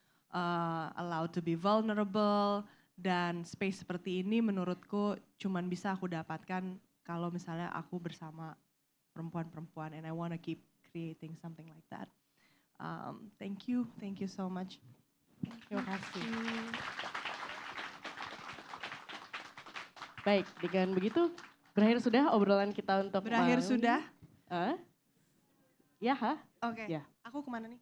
allowed to be vulnerable. Dan space seperti ini menurutku cuman bisa aku dapatkan kalau misalnya aku bersama perempuan-perempuan, and I wanna keep creating something like that. Thank you so much. Terima kasih. Baik, dengan begitu berakhir sudah obrolan kita untuk Berakhir malam sudah? ini. Ya, Oke. Ya. Aku kemana nih?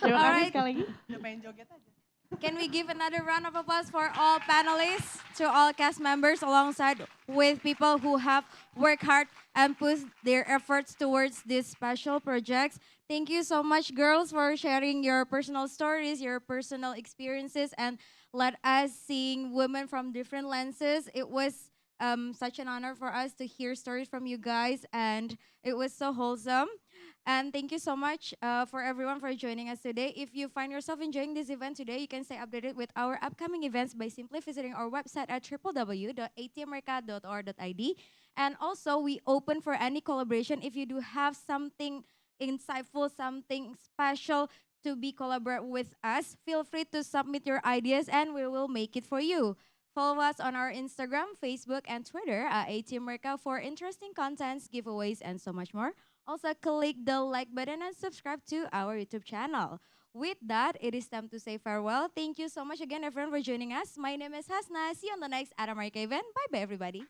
Terima kasih Alright. sekali lagi. Udah pengen joget aja. Can we give another round of applause for all panelists, to all cast members, alongside with people who have worked hard and put their efforts towards these special projects. Thank you so much, girls, for sharing your personal stories, your personal experiences, and let us seeing women from different lenses. It was such an honor for us to hear stories from you guys, and it was so wholesome. And thank you so much for everyone for joining us today. If you find yourself enjoying this event today, you can stay updated with our upcoming events by simply visiting our website at www.atmerica.or.id. And also, we open for any collaboration. If you do have something insightful, something special to be collaborate with us, feel free to submit your ideas and we will make it for you. Follow us on our Instagram, Facebook, and Twitter at ATMerca for interesting contents, giveaways, and so much more. Also, click the like button and subscribe to our YouTube channel. With that, it is time to say farewell. Thank you so much again, everyone, for joining us. My name is Hasna. See you on the next ATMerca event. Bye-bye, everybody.